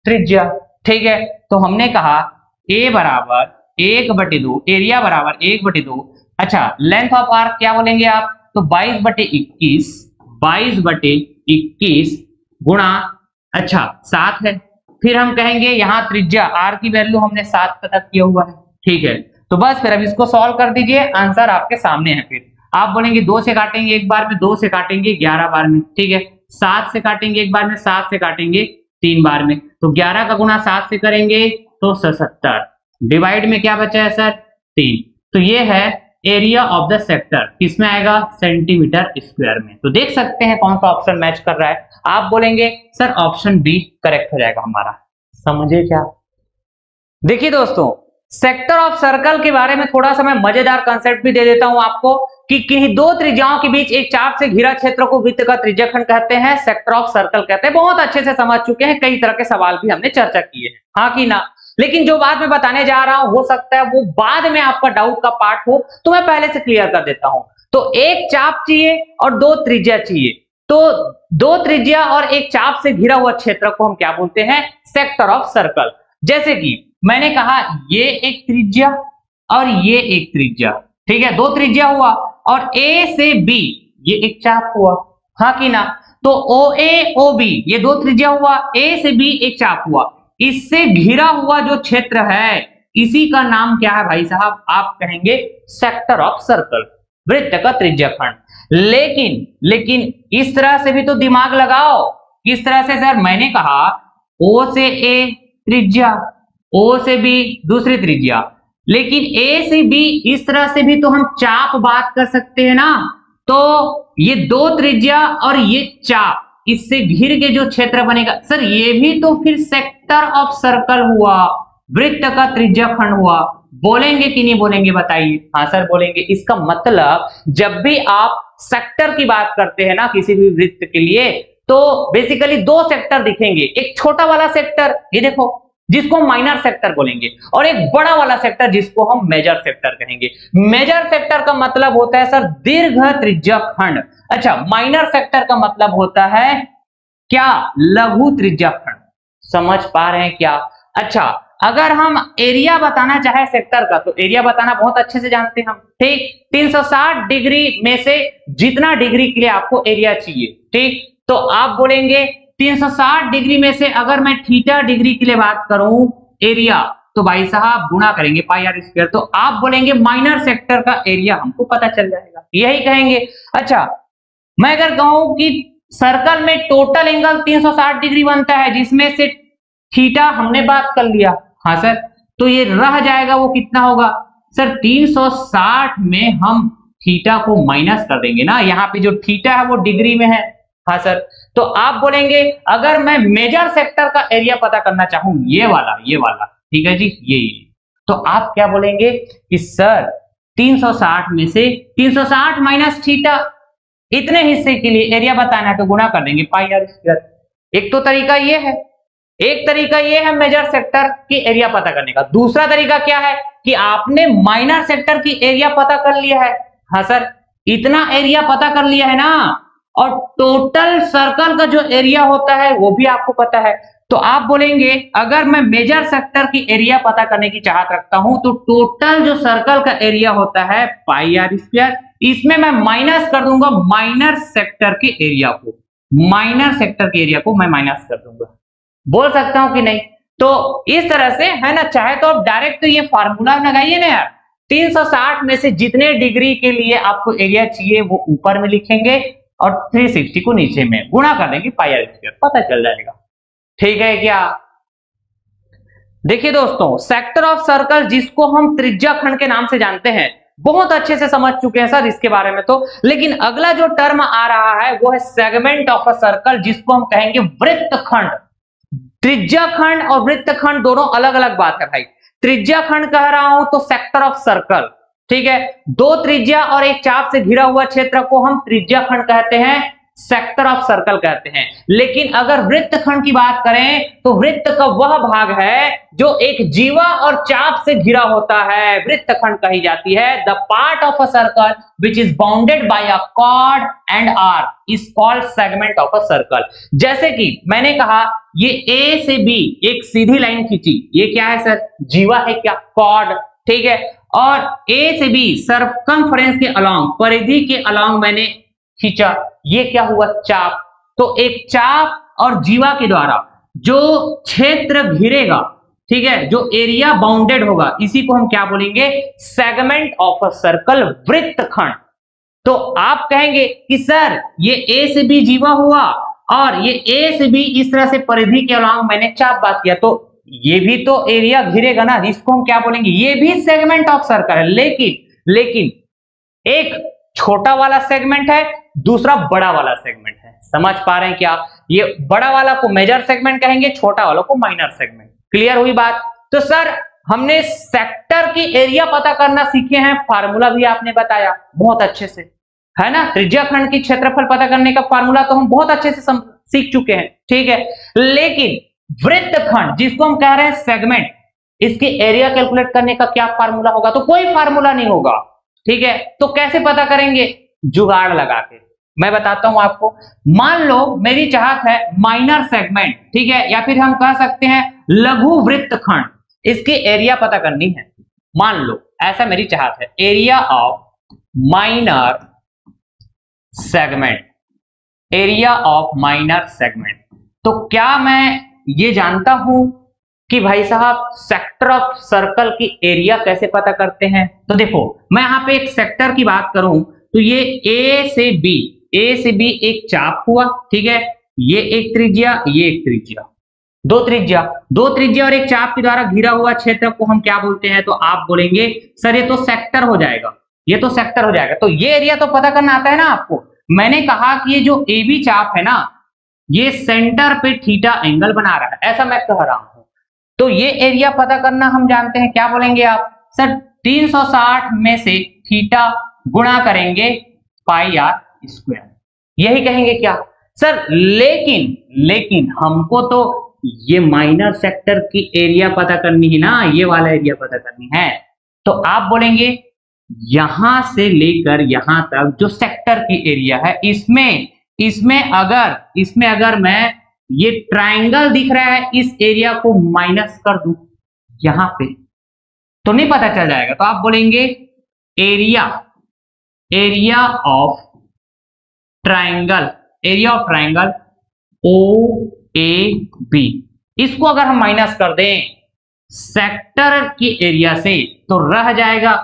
त्रिज्या, ठीक है। तो हमने कहा a बराबर 1/2, एरिया बराबर 1/2, अच्छा लेंथ ऑफ आर्क क्या बोलेंगे आप, तो 22/21 गुणा, अच्छा 7 है, फिर हम कहेंगे यहाँ त्रिज्या r की वैल्यू हमने 7 पता किया हुआ है, ठीक है। तो बस फिर अब इसको सॉल्व कर दीजिए, आंसर आपके सामने है। फिर आप बोलेंगे 2 से काटेंगे एक बार में, 2 से काटेंगे 11 बार में, ठीक है। 7 से काटेंगे एक बार में, 7 से काटेंगे 3 बार में, तो 11 का गुणा 7 से करेंगे तो 77, डिवाइड में क्या बचा है सर 3। तो ये है एरिया ऑफ द सेक्टर, किसमें आएगा, सेंटीमीटर स्क्वायर में। तो देख सकते हैं कौन सा ऑप्शन मैच कर रहा है। आप बोलेंगे सर ऑप्शन बी करेक्ट हो जाएगा हमारा, समझे क्या। देखिए दोस्तों, सेक्टर ऑफ सर्कल के बारे में थोड़ा सा मैं मजेदार कंसेप्ट भी दे देता हूं आपको कि किन्हीं दो त्रिज्याओं के बीच एक चाप से घिरा क्षेत्र को वृत्त का त्रिज्याखंड कहते हैं, सेक्टर ऑफ सर्कल कहते हैं। बहुत अच्छे से समझ चुके हैं, कई तरह के सवाल भी हमने चर्चा किए हैं, हाँ कि ना। लेकिन जो बात मैं बताने जा रहा हूं हो सकता है वो बाद में आपका डाउट का पार्ट हो, तो मैं पहले से क्लियर कर देता हूं। तो एक चाप चाहिए और 2 त्रिज्या चाहिए, तो 2 त्रिज्या और एक चाप से घिरा हुआ क्षेत्र को हम क्या बोलते हैं, सेक्टर ऑफ सर्कल। जैसे कि मैंने कहा ये एक त्रिज्या और ये एक त्रिज्या, ठीक है, 2 त्रिज्या हुआ, और A से B ये एक चाप हुआ, हाँ कि ना। तो OA OB ये 2 त्रिज्या हुआ, A से B एक चाप हुआ, इससे घिरा हुआ जो क्षेत्र है इसी का नाम क्या है भाई साहब, आप कहेंगे सेक्टर ऑफ सर्कल, वृत्त का त्रिज्याखंड। लेकिन इस तरह से भी तो दिमाग लगाओ, किस तरह से सर, मैंने कहा O से A त्रिज्या, O से B दूसरी त्रिज्या, लेकिन A से B इस तरह से भी तो हम चाप बात कर सकते हैं ना। तो ये 2 त्रिज्या और ये चाप, इससे घिर के जो क्षेत्र बनेगा सर, ये भी तो फिर सेक्टर ऑफ सर्कल हुआ, वृत्त का त्रिज्याखंड हुआ। बोलेंगे कि नहीं बोलेंगे बताइए? हाँ सर बोलेंगे। इसका मतलब जब भी आप सेक्टर की बात करते हैं ना किसी भी वृत्त के लिए, तो बेसिकली 2 सेक्टर दिखेंगे, एक छोटा वाला सेक्टर ये देखो जिसको हम माइनर सेक्टर बोलेंगे, और एक बड़ा वाला सेक्टर जिसको हम मेजर सेक्टर कहेंगे। मेजर सेक्टर का मतलब होता है सर दीर्घ त्रिज्याखंड, अच्छा माइनर सेक्टर का मतलब होता है क्या, लघु त्रिज्याखंड। समझ पा रहे हैं क्या? अच्छा, अगर हम एरिया बताना चाहे सेक्टर का, तो एरिया बताना बहुत अच्छे से जानते हैं हम, ठीक। 360 डिग्री में से जितना डिग्री के लिए आपको एरिया चाहिए, ठीक, तो आप बोलेंगे 360 डिग्री में से अगर मैं थीटा डिग्री के लिए बात करूं एरिया, तो भाई साहब गुणा करेंगे पाई आर स्क्वायर, तो आप बोलेंगे माइनर सेक्टर का एरिया हमको पता चल जाएगा, यही कहेंगे। अच्छा, मैं अगर कहूं कि सर्कल में टोटल एंगल 360 डिग्री बनता है, जिसमें से थीटा हमने बात कर लिया, हाँ सर, तो ये रह जाएगा वो कितना होगा सर, 360 में हम थीटा को माइनस कर देंगे ना, यहाँ पे जो थीटा है वो डिग्री में है, हाँ सर। तो आप बोलेंगे अगर मैं मेजर सेक्टर का एरिया पता करना चाहूं, ये वाला, ठीक है जी, ये, तो आप क्या बोलेंगे कि सर 360 में से 360 माइनस थीटा, इतने हिस्से के लिए एरिया बताना है तो गुणा कर देंगे पाई आर स्क्वायर। एक तो तरीका ये है, एक तरीका ये है मेजर सेक्टर की एरिया पता करने का। दूसरा तरीका क्या है कि आपने माइनर सेक्टर की एरिया पता कर लिया है, हाँ सर, इतना एरिया पता कर लिया है ना, और टोटल सर्कल का जो एरिया होता है वो भी आपको पता है। तो आप बोलेंगे अगर मैं मेजर सेक्टर की एरिया पता करने की चाहत रखता हूं तो टोटल जो सर्कल का एरिया होता है पाई आर स्क्वायर, इसमें मैं माइनस कर दूंगा माइनर सेक्टर के एरिया को, माइनर सेक्टर के एरिया को मैं माइनस कर दूंगा। बोल सकता हूं कि नहीं? तो इस तरह से है ना, चाहे तो आप डायरेक्ट तो ये फार्मूला लगाइए ना यार, 360 में से जितने डिग्री के लिए आपको एरिया चाहिए वो ऊपर में लिखेंगे और 360 को नीचे में गुणा कर देंगे पाई आर स्क्वायर, पता चल जाएगा। ठीक है क्या? देखिए दोस्तों, सेक्टर ऑफ सर्कल जिसको हम त्रिज्या खंड के नाम से जानते हैं, बहुत अच्छे से समझ चुके हैं सर इसके बारे में तो, लेकिन अगला जो टर्म आ रहा है वो है सेगमेंट ऑफ अ सर्कल, जिसको हम कहेंगे वृत्तखंड। त्रिज्या खंड और वृत्तखंड दोनों अलग अलग बात है भाई। त्रिज्या खंड कह रहा हूं तो सेक्टर ऑफ सर्कल, ठीक है, दो त्रिज्या और एक चाप से घिरा हुआ क्षेत्र को हम त्रिज्या खंड कहते हैं, सेक्टर ऑफ सर्कल कहते हैं। लेकिन अगर वृत्तखंड की बात करें तो वृत्त का वह भाग है जो एक जीवा और चाप से घिरा होता है, वृत्तखंड कही जाती है। The part of a circle which is bounded by a cord and arc is called segment of a circle. जैसे कि मैंने कहा ये ए से बी एक सीधी लाइन खींची, ये क्या है सर? जीवा है क्या? कॉर्ड, ठीक है। और ए से बी सर्कमफ्रेंस के अलोंग, परिधि के अलोंग मैंने खींचा, ये क्या हुआ? चाप। तो एक चाप और जीवा के द्वारा जो क्षेत्र घिरेगा, ठीक है, जो एरिया बाउंडेड होगा, इसी को हम क्या बोलेंगे? सेगमेंट ऑफ अ सर्कल, वृत्तखंड। तो आप कहेंगे कि सर ये ए से बी जीवा हुआ और ये ए से बी इस तरह से परिधि के अलोंग मैंने चाप बात किया, तो ये भी तो एरिया घिरेगा ना, इसको हम क्या बोलेंगे? ये भी सेगमेंट ऑफ सर्कल है। लेकिन एक छोटा वाला सेगमेंट है, दूसरा बड़ा वाला सेगमेंट है। समझ पा रहे हैं क्या? ये बड़ा वाला को मेजर सेगमेंट कहेंगे, छोटा वाला को माइनर सेगमेंट। क्लियर हुई बात? तो सर हमने सेक्टर की एरिया पता करना सीखे हैं, फार्मूला भी आपने बताया बहुत अच्छे से, है ना। त्रिज्या खंड की क्षेत्रफल पता करने का फार्मूला तो हम बहुत अच्छे से सीख चुके हैं, ठीक है। लेकिन वृत्तखंड जिसको हम कह रहे हैं सेगमेंट, इसके एरिया कैलकुलेट करने का क्या फार्मूला होगा? तो कोई फार्मूला नहीं होगा, ठीक है। तो कैसे पता करेंगे? जुगाड़ लगा के। मैं बताता हूं आपको। मान लो मेरी चाहत है माइनर सेगमेंट, ठीक है, या फिर हम कह सकते हैं लघु वृत्तखंड, इसकी एरिया पता करनी है। मान लो ऐसा मेरी चाहत है, area of minor segment, area of minor segment. तो क्या मैं ये जानता हूं कि भाई साहब सेक्टर ऑफ सर्कल की एरिया कैसे पता करते हैं? तो देखो मैं यहां पे एक सेक्टर की बात करूं तो ये ए से बी एक चाप हुआ, ठीक है, ये एक त्रिज्या, ये एक त्रिज्या, दो त्रिज्या और एक चाप के द्वारा घिरा हुआ क्षेत्र को हम क्या बोलते हैं? तो आप बोलेंगे सर ये तो सेक्टर हो जाएगा, ये तो सेक्टर हो जाएगा। तो ये एरिया तो पता करना आता है ना आपको। मैंने कहा कि ये जो ए बी चाप है ना, ये सेंटर पे थीटा एंगल बना रहा है, ऐसा मैं कह रहा हूं। तो ये एरिया पता करना हम जानते हैं, क्या बोलेंगे आप? सर 360 में से थीटा गुणा करेंगे पाई आर स्क्वायर, यही कहेंगे क्या सर? लेकिन हमको तो ये माइनर सेक्टर की एरिया पता करनी है ना, ये वाला एरिया पता करनी है। तो आप बोलेंगे यहां से लेकर यहां तक जो सेक्टर की एरिया है, इसमें अगर मैं ये ट्रायंगल दिख रहा है, इस एरिया को माइनस कर दूं यहां पे, तो नहीं पता चल जाएगा। तो आप बोलेंगे area of triangle O A B, इसको अगर हम माइनस कर दें सेक्टर की एरिया से तो रह जाएगा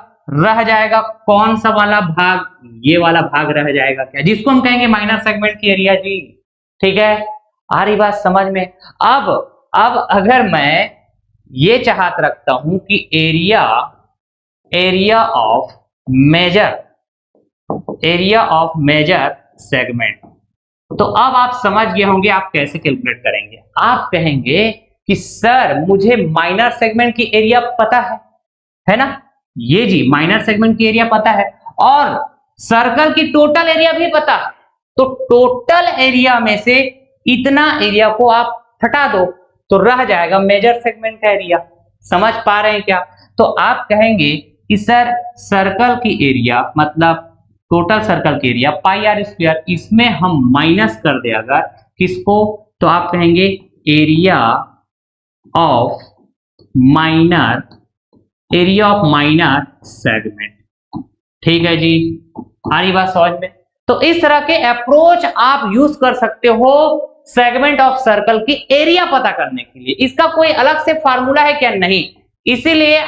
कौन सा वाला भाग? ये वाला भाग रह जाएगा क्या, जिसको हम कहेंगे माइनर सेगमेंट की एरिया जी। ठीक है, आ रही बात समझ में? अब अगर मैं ये चाहत रखता हूं कि एरिया ऑफ मेजर सेगमेंट, तो अब आप समझ गए होंगे आप कैसे कैलकुलेट करेंगे। आप कहेंगे कि सर मुझे माइनर सेगमेंट की एरिया पता है ना, ये जी माइनर सेगमेंट की एरिया पता है और सर्कल की टोटल एरिया भी पता है। तो टोटल एरिया में से इतना एरिया को आप हटा दो तो रह जाएगा मेजर सेगमेंट का एरिया। समझ पा रहे हैं क्या? तो आप कहेंगे कि सर सर्कल की एरिया मतलब टोटल सर्कल के एरिया पाई आर स्क्वायर, इसमें हम माइनस कर दे अगर किसको, तो आप कहेंगे एरिया ऑफ माइनर सेगमेंट। ठीक है जी, आ रही बात समझ में। तो इस तरह के अप्रोच आप यूज कर सकते हो सेगमेंट ऑफ सर्कल की एरिया पता करने के लिए। इसका कोई अलग से फार्मूला है क्या? नहीं। इसीलिए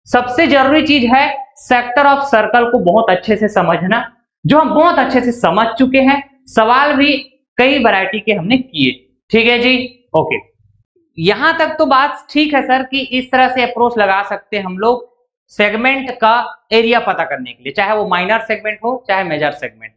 सबसे जरूरी चीज है सेक्टर ऑफ सर्कल को बहुत अच्छे से समझना, जो हम बहुत अच्छे से समझ चुके हैं। सवाल भी कई वैरायटी के हमने किए। ठीक है जी, ओके। यहां तक तो बात ठीक है सर कि इस तरह से अप्रोच लगा सकते हैं हम लोग सेगमेंट का एरिया पता करने के लिए, चाहे वो माइनर सेगमेंट हो चाहे मेजर सेगमेंट।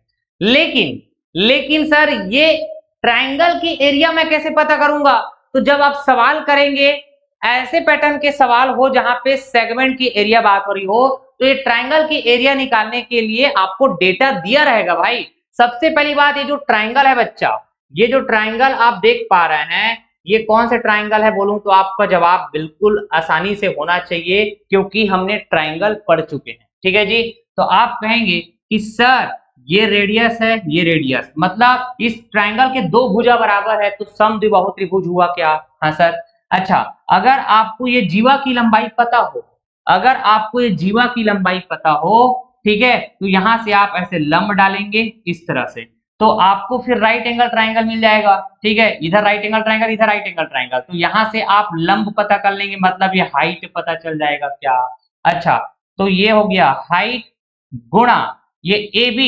लेकिन सर ये ट्रायंगल की एरिया मैं कैसे पता करूंगा? तो जब आप सवाल करेंगे, ऐसे पैटर्न के सवाल हो जहां पे सेगमेंट की एरिया बात हो रही हो, तो ये ट्रायंगल की एरिया निकालने के लिए आपको डेटा दिया रहेगा भाई। सबसे पहली बात, ये जो ट्रायंगल है बच्चा, ये जो ट्रायंगल आप देख पा रहे हैं, ये कौन से ट्रायंगल है बोलूं तो आपका जवाब बिल्कुल आसानी से होना चाहिए, क्योंकि हमने ट्रायंगल पढ़ चुके हैं। ठीक है जी, तो आप कहेंगे कि सर ये रेडियस है, ये रेडियस, मतलब इस ट्रायंगल के दो भुजा बराबर है, तो समद्विबाहु त्रिभुज हुआ क्या? हाँ सर। अच्छा, अगर आपको ये जीवा की लंबाई पता हो, अगर आपको ये जीवा की लंबाई पता हो, ठीक है, तो यहां से आप ऐसे लंब डालेंगे इस तरह से, तो आपको फिर राइट एंगल ट्रायंगल मिल जाएगा। ठीक है, इधर राइट एंगल ट्रायंगल, इधर राइट एंगल ट्रायंगल, तो यहां से आप लंब पता कर लेंगे, मतलब ये हाइट पता चल जाएगा क्या? अच्छा, तो ये हो गया हाइट गुणा ये AB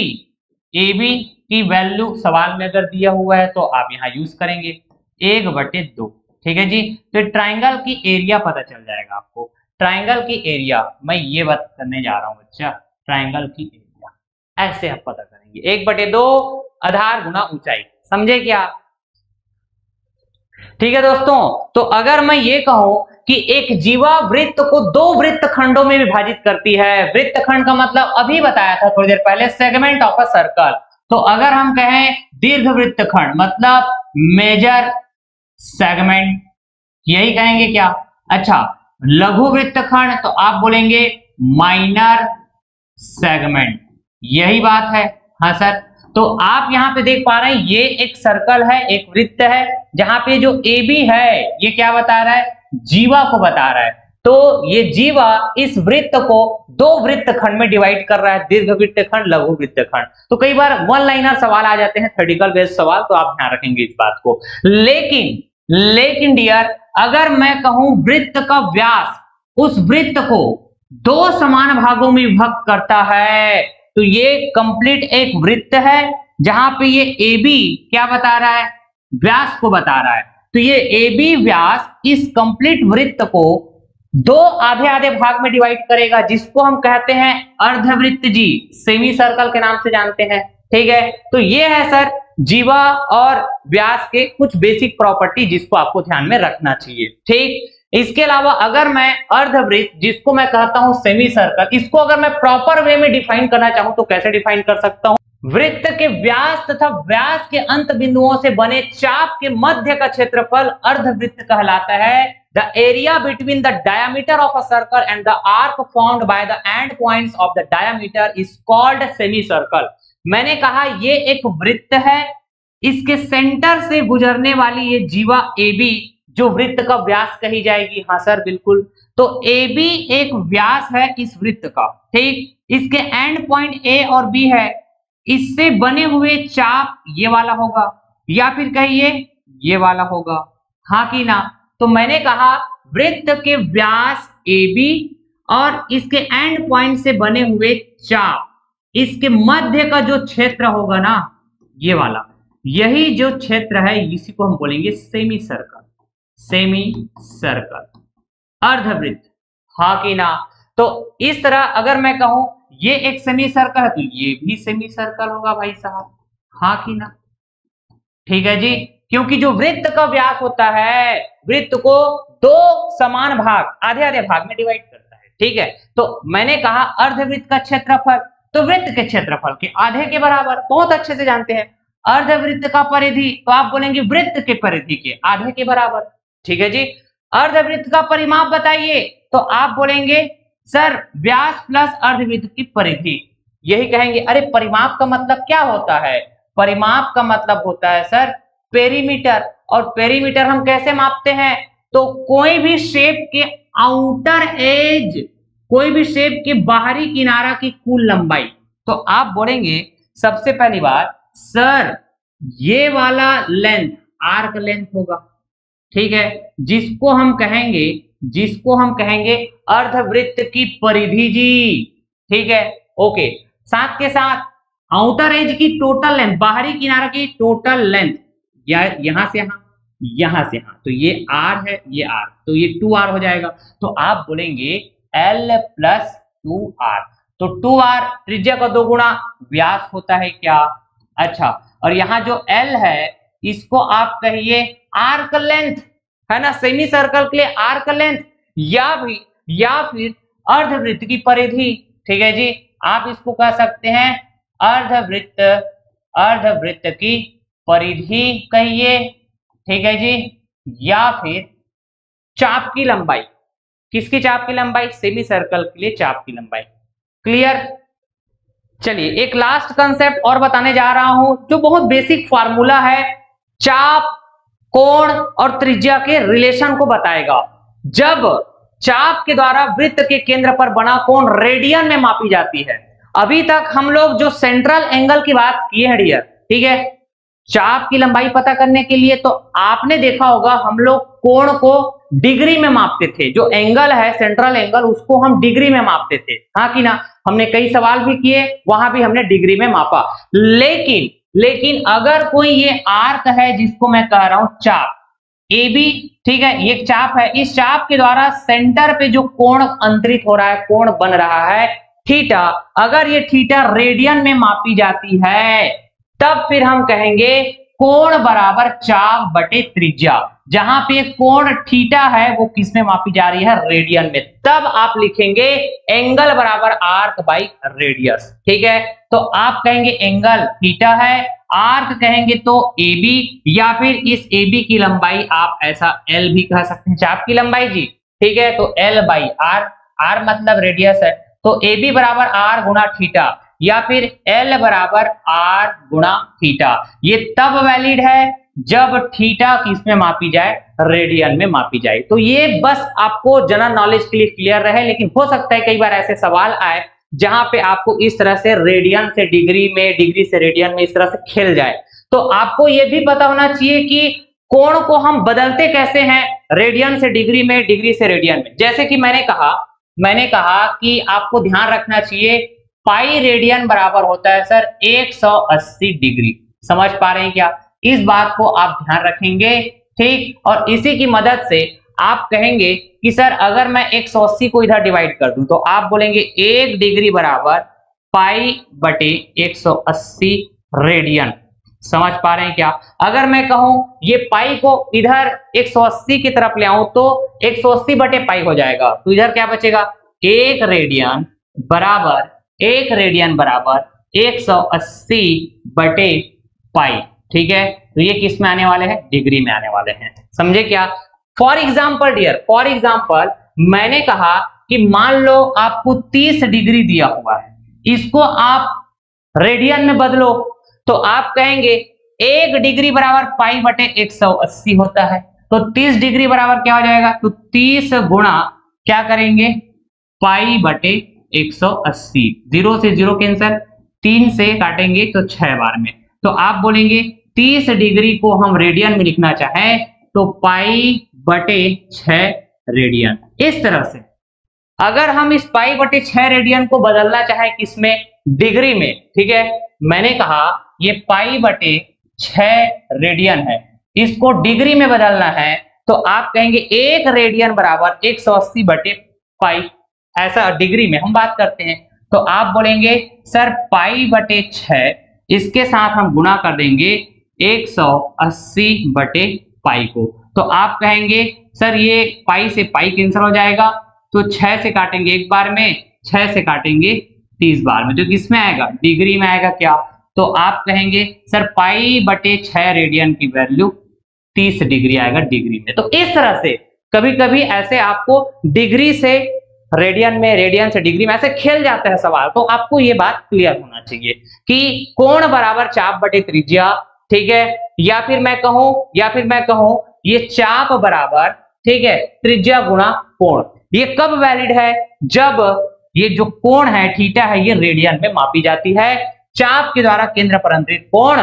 की वैल्यू सवाल में अगर दिया हुआ है तो आप यहाँ यूज करेंगे 1/2। ठीक है जी, तो ट्रायंगल की एरिया पता चल जाएगा आपको। ट्रायंगल की एरिया मैं ये बात करने जा रहा हूं बच्चा, ट्रायंगल की एरिया ऐसे आप पता करेंगे 1/2 आधार गुना ऊंचाई। समझे क्या? ठीक है दोस्तों, तो अगर मैं ये कहूं कि एक जीवा वृत्त को दो वृत्त खंडों में विभाजित करती है, वृत्त खंड का मतलब अभी बताया था थोड़ी देर पहले, सेगमेंट ऑफ अ सर्कल। तो अगर हम कहें दीर्घ वृत्त खंड मतलब मेजर सेगमेंट, यही कहेंगे क्या? अच्छा, लघु वृत्त खंड तो आप बोलेंगे माइनर सेगमेंट, यही बात है। हाँ सर, तो आप यहां पे देख पा रहे हैं ये एक सर्कल है, एक वृत्त है, जहां पे जो AB है ये क्या बता रहा है? जीवा को बता रहा है। तो ये जीवा इस वृत्त को दो वृत्त खंड में डिवाइड कर रहा है, दीर्घ वृत्त खंड, लघु वृत्त खंड। तो कई बार वन लाइनर सवाल आ जाते हैं, थ्योरेटिकल बेस्ड सवाल, तो आप ध्यान रखेंगे इस बात को। लेकिन डियर, अगर मैं कहूं वृत्त का व्यास उस वृत्त को दो समान भागों में विभक्त करता है, तो ये कंप्लीट एक वृत्त है जहां पे ये AB क्या बता रहा है? व्यास को बता रहा है। तो ये AB व्यास इस कंप्लीट वृत्त को दो आधे आधे भाग में डिवाइड करेगा, जिसको हम कहते हैं अर्धवृत्त जी, सेमी सर्कल के नाम से जानते हैं। ठीक है, तो ये है सर जीवा और व्यास के कुछ बेसिक प्रॉपर्टी जिसको आपको ध्यान में रखना चाहिए। ठीक, इसके अलावा अगर मैं अर्धवृत्त, जिसको मैं कहता हूं सेमी सर्कल, इसको अगर मैं प्रॉपर वे में डिफाइन करना चाहूं तो कैसे डिफाइन कर सकता हूं? वृत्त के व्यास तथा व्यास के अंत बिंदुओं से बने चाप के मध्य का क्षेत्रफल अर्धवृत्त कहलाता है। The area between the diameter of a circle and the arc formed by the end points of the diameter is called semi circle. मैंने कहा ये एक वृत्त है, इसके सेंटर से गुजरने वाली ये जीवा AB जो वृत्त का व्यास कही जाएगी। हाँ सर, बिल्कुल। तो AB एक व्यास है इस वृत्त का। ठीक, इसके एंड पॉइंट A और B है, इससे बने हुए चाप ये वाला होगा, या फिर कहिए ये वाला होगा। हाँ कि ना? तो मैंने कहा वृत्त के व्यास AB और इसके एंड पॉइंट से बने हुए चाप, इसके मध्य का जो क्षेत्र होगा ना, ये वाला, यही जो क्षेत्र है इसी को हम बोलेंगे सेमी सर्कल। सेमी सर्कल, अर्धवृत्त। हाँ कि ना? तो इस तरह अगर मैं कहूं ये एक सेमी सर्कल है तो ये भी सेमी सर्कल होगा भाई साहब। हाँ कि ना? ठीक है जी, क्योंकि जो वृत्त का व्यास होता है वृत्त को दो समान भाग, आधे आधे भाग में डिवाइड करता है। ठीक है, तो मैंने कहा अर्धवृत्त का क्षेत्रफल, तो वृत्त के क्षेत्रफल के आधे के बराबर, बहुत अच्छे से जानते हैं। अर्धवृत्त का परिधि, तो आप बोलेंगे वृत्त के परिधि के आधे के बराबर। ठीक है जी, अर्धवृत्त का परिमाप बताइए, तो आप बोलेंगे सर व्यास प्लस अर्धवृत्त की परिधि, यही कहेंगे। अरे परिमाप का मतलब क्या होता है? परिमाप का मतलब होता है सर पेरीमीटर, और पेरीमीटर हम कैसे मापते हैं? तो कोई भी शेप के आउटर एज, कोई भी शेप के बाहरी किनारा की कुल लंबाई। तो आप बोलेंगे सबसे पहली बात, सर ये वाला लेंथ आर्क लेंथ होगा, ठीक है, जिसको हम कहेंगे अर्धवृत्त की परिधि जी, ठीक है, ओके। साथ के साथ आउटर एज की टोटल लेंथ, बाहरी किनारा की टोटल लेंथ, या यहां से यहां, तो ये r है, ये r, तो ये 2r हो जाएगा। तो आप बोलेंगे l प्लस 2r, तो 2r त्रिज्या का 2 गुना व्यास होता है क्या? अच्छा, और यहाँ जो l है इसको आप कहिए आर्क लेंथ, है ना, सेमी सर्कल के लिए आर्क लेंथ, या फिर अर्धवृत्त की परिधि, ठीक है जी। आप इसको कह सकते हैं अर्धवृत्त की परिधि कहिए, ठीक है जी, या फिर चाप की लंबाई। किसकी चाप की लंबाई? सेमी सर्कल के लिए चाप की लंबाई। क्लियर? चलिए एक लास्ट कंसेप्ट और बताने जा रहा हूं जो बहुत बेसिक फार्मूला है, चाप, कोण और त्रिज्या के रिलेशन को बताएगा। जब चाप के द्वारा वृत्त के केंद्र पर बना कोण रेडियन में मापी जाती है। अभी तक हम लोग जो सेंट्रल एंगल की बात किए हैं डियर, ठीक है, चाप की लंबाई पता करने के लिए तो आपने देखा होगा हम लोग कोण को डिग्री में मापते थे। जो एंगल है सेंट्रल एंगल, उसको हम डिग्री में मापते थे, हाँ कि ना? हमने कई सवाल भी किए, वहां भी हमने डिग्री में मापा। लेकिन अगर कोई ये आर्क है जिसको मैं कह रहा हूं चाप AB, ठीक है, ये चाप है, इस चाप के द्वारा सेंटर पे जो कोण अंतरित हो रहा है, कोण बन रहा है थीटा, अगर ये थीटा रेडियन में मापी जाती है तब फिर हम कहेंगे कोण बराबर चाप बटे त्रिज्या। जहां पे कोण थीटा है वो किस में मापी जा रही है? रेडियन में। तब आप लिखेंगे एंगल बराबर आर्क बाई रेडियस, ठीक है। तो आप कहेंगे एंगल थीटा है, आर्क कहेंगे तो AB, या फिर इस AB की लंबाई आप ऐसा L भी कह सकते हैं, चाप की लंबाई जी, ठीक है। तो L बाई R मतलब रेडियस है, तो AB बराबर R गुना थीटा, या फिर L बराबर R गुना थीटा। ये तब वैलिड है जब थीटा किस में मापी जाए? रेडियन में मापी जाए। तो ये बस आपको जनरल नॉलेज के लिए क्लियर रहे, लेकिन हो सकता है कई बार ऐसे सवाल आए जहां पे आपको इस तरह से रेडियन से डिग्री में, डिग्री से रेडियन में इस तरह से खेल जाए। तो आपको ये भी पता होना चाहिए कि कोण को हम बदलते कैसे हैं, रेडियन से डिग्री में, डिग्री से रेडियन में। जैसे कि मैंने कहा कि आपको ध्यान रखना चाहिए पाई रेडियन बराबर होता है सर 180 डिग्री। समझ पा रहे हैं क्या? इस बात को आप ध्यान रखेंगे, ठीक। और इसी की मदद से आप कहेंगे कि सर अगर मैं 180 को इधर डिवाइड कर दूं तो आप बोलेंगे 1 डिग्री बराबर पाई बटे 180 रेडियन। समझ पा रहे हैं क्या? अगर मैं कहूं ये पाई को इधर 180 की तरफ ले आऊं तो 180 बटे पाई हो जाएगा, तो इधर क्या बचेगा? 1 रेडियन बराबर 180 बटे पाई, ठीक है। तो ये किस में आने वाले हैं? डिग्री में आने वाले हैं। समझे क्या? For example dear, for example मैंने कहा कि मान लो आपको 30 डिग्री दिया हुआ है, इसको आप रेडियन में बदलो, तो आप कहेंगे 1 डिग्री बराबर पाई बटे 180 होता है, तो 30 डिग्री बराबर क्या हो जाएगा? तो 30 गुणा क्या करेंगे? पाई बटे 180, 0 से 0 कैंसिल, 3 से काटेंगे तो 6 बार में। तो आप बोलेंगे 30 डिग्री को हम रेडियन में लिखना चाहें तो पाई बटे 6 रेडियन। इस तरह से अगर हम इस पाई बटे 6 रेडियन को बदलना चाहे किसमें? डिग्री में, ठीक है। मैंने कहा ये पाई बटे 6 रेडियन है, इसको डिग्री में बदलना है तो आप कहेंगे 1 रेडियन बराबर 180 बटे पाई, ऐसा डिग्री में हम बात करते हैं। तो आप बोलेंगे सर पाई बटे 6, इसके साथ हम गुणा कर देंगे 180 बटे पाई को, तो आप कहेंगे सर ये पाई से पाई कैंसिल हो जाएगा, तो 6 से काटेंगे एक बार में, 6 से काटेंगे 30 बार में, तो किसमें आएगा? डिग्री में आएगा क्या? तो आप कहेंगे सर पाई बटे 6 रेडियन की वैल्यू 30 डिग्री आएगा डिग्री में। तो इस तरह से कभी कभी ऐसे आपको डिग्री से रेडियन में, रेडियन से डिग्री में, ऐसे खेल जाते हैं सवाल। तो आपको ये बात क्लियर होना चाहिए कि कोण बराबर चाप बटे त्रिज्या, ठीक है, या फिर मैं कहूं ये चाप बराबर, ठीक है, त्रिज्या गुणा कोण। ये कब वैलिड है? जब ये जो कोण है थीटा है ये रेडियन में मापी जाती है। चाप के द्वारा केंद्र पर अंतरित कोण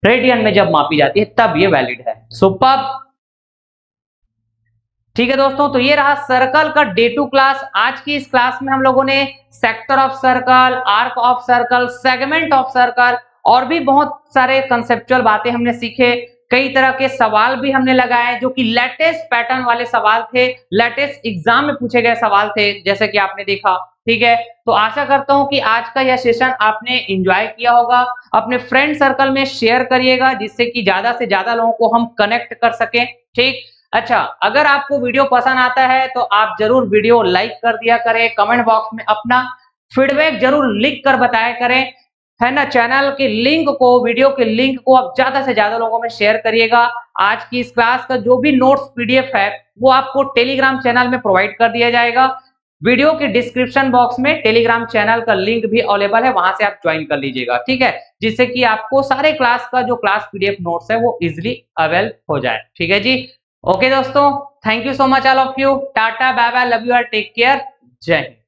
रेडियन में जब मापी जाती है तब ये वैलिड है। सुपर्ब। ठीक है दोस्तों, तो ये रहा सर्कल का डे 2 क्लास। आज की इस क्लास में हम लोगों ने sector of circle, arc of circle, segment of circle और भी बहुत सारे कंसेप्चुअल बातें हमने सीखे। कई तरह के सवाल भी हमने लगाए जो कि लेटेस्ट पैटर्न वाले सवाल थे, लेटेस्ट एग्जाम में पूछे गए सवाल थे, जैसे कि आपने देखा। ठीक है, तो आशा करता हूं कि आज का यह सेशन आपने एंजॉय किया होगा। अपने फ्रेंड सर्कल में शेयर करिएगा जिससे कि ज्यादा से ज्यादा लोगों को हम कनेक्ट कर सकें। ठीक, अच्छा, अगर आपको वीडियो पसंद आता है तो आप जरूर वीडियो लाइक कर दिया करें, कमेंट बॉक्स में अपना फीडबैक जरूर लिख कर बताया करें, है ना। चैनल के लिंक को, वीडियो के लिंक को आप ज्यादा से ज्यादा लोगों में शेयर करिएगा। आज की इस क्लास का जो भी नोट्स पीडीएफ है वो आपको टेलीग्राम चैनल में प्रोवाइड कर दिया जाएगा। वीडियो के डिस्क्रिप्शन बॉक्स में टेलीग्राम चैनल का लिंक भी अवेलेबल है, वहां से आप ज्वाइन कर लीजिएगा। ठीक है, जिससे कि आपको सारे क्लास का जो क्लास पीडीएफ नोट्स है वो इजिली अवेल हो जाए। ठीक है जी, ओके दोस्तों, thank you so much all of you. Tata, bye bye, love you, take care, जय हिंद।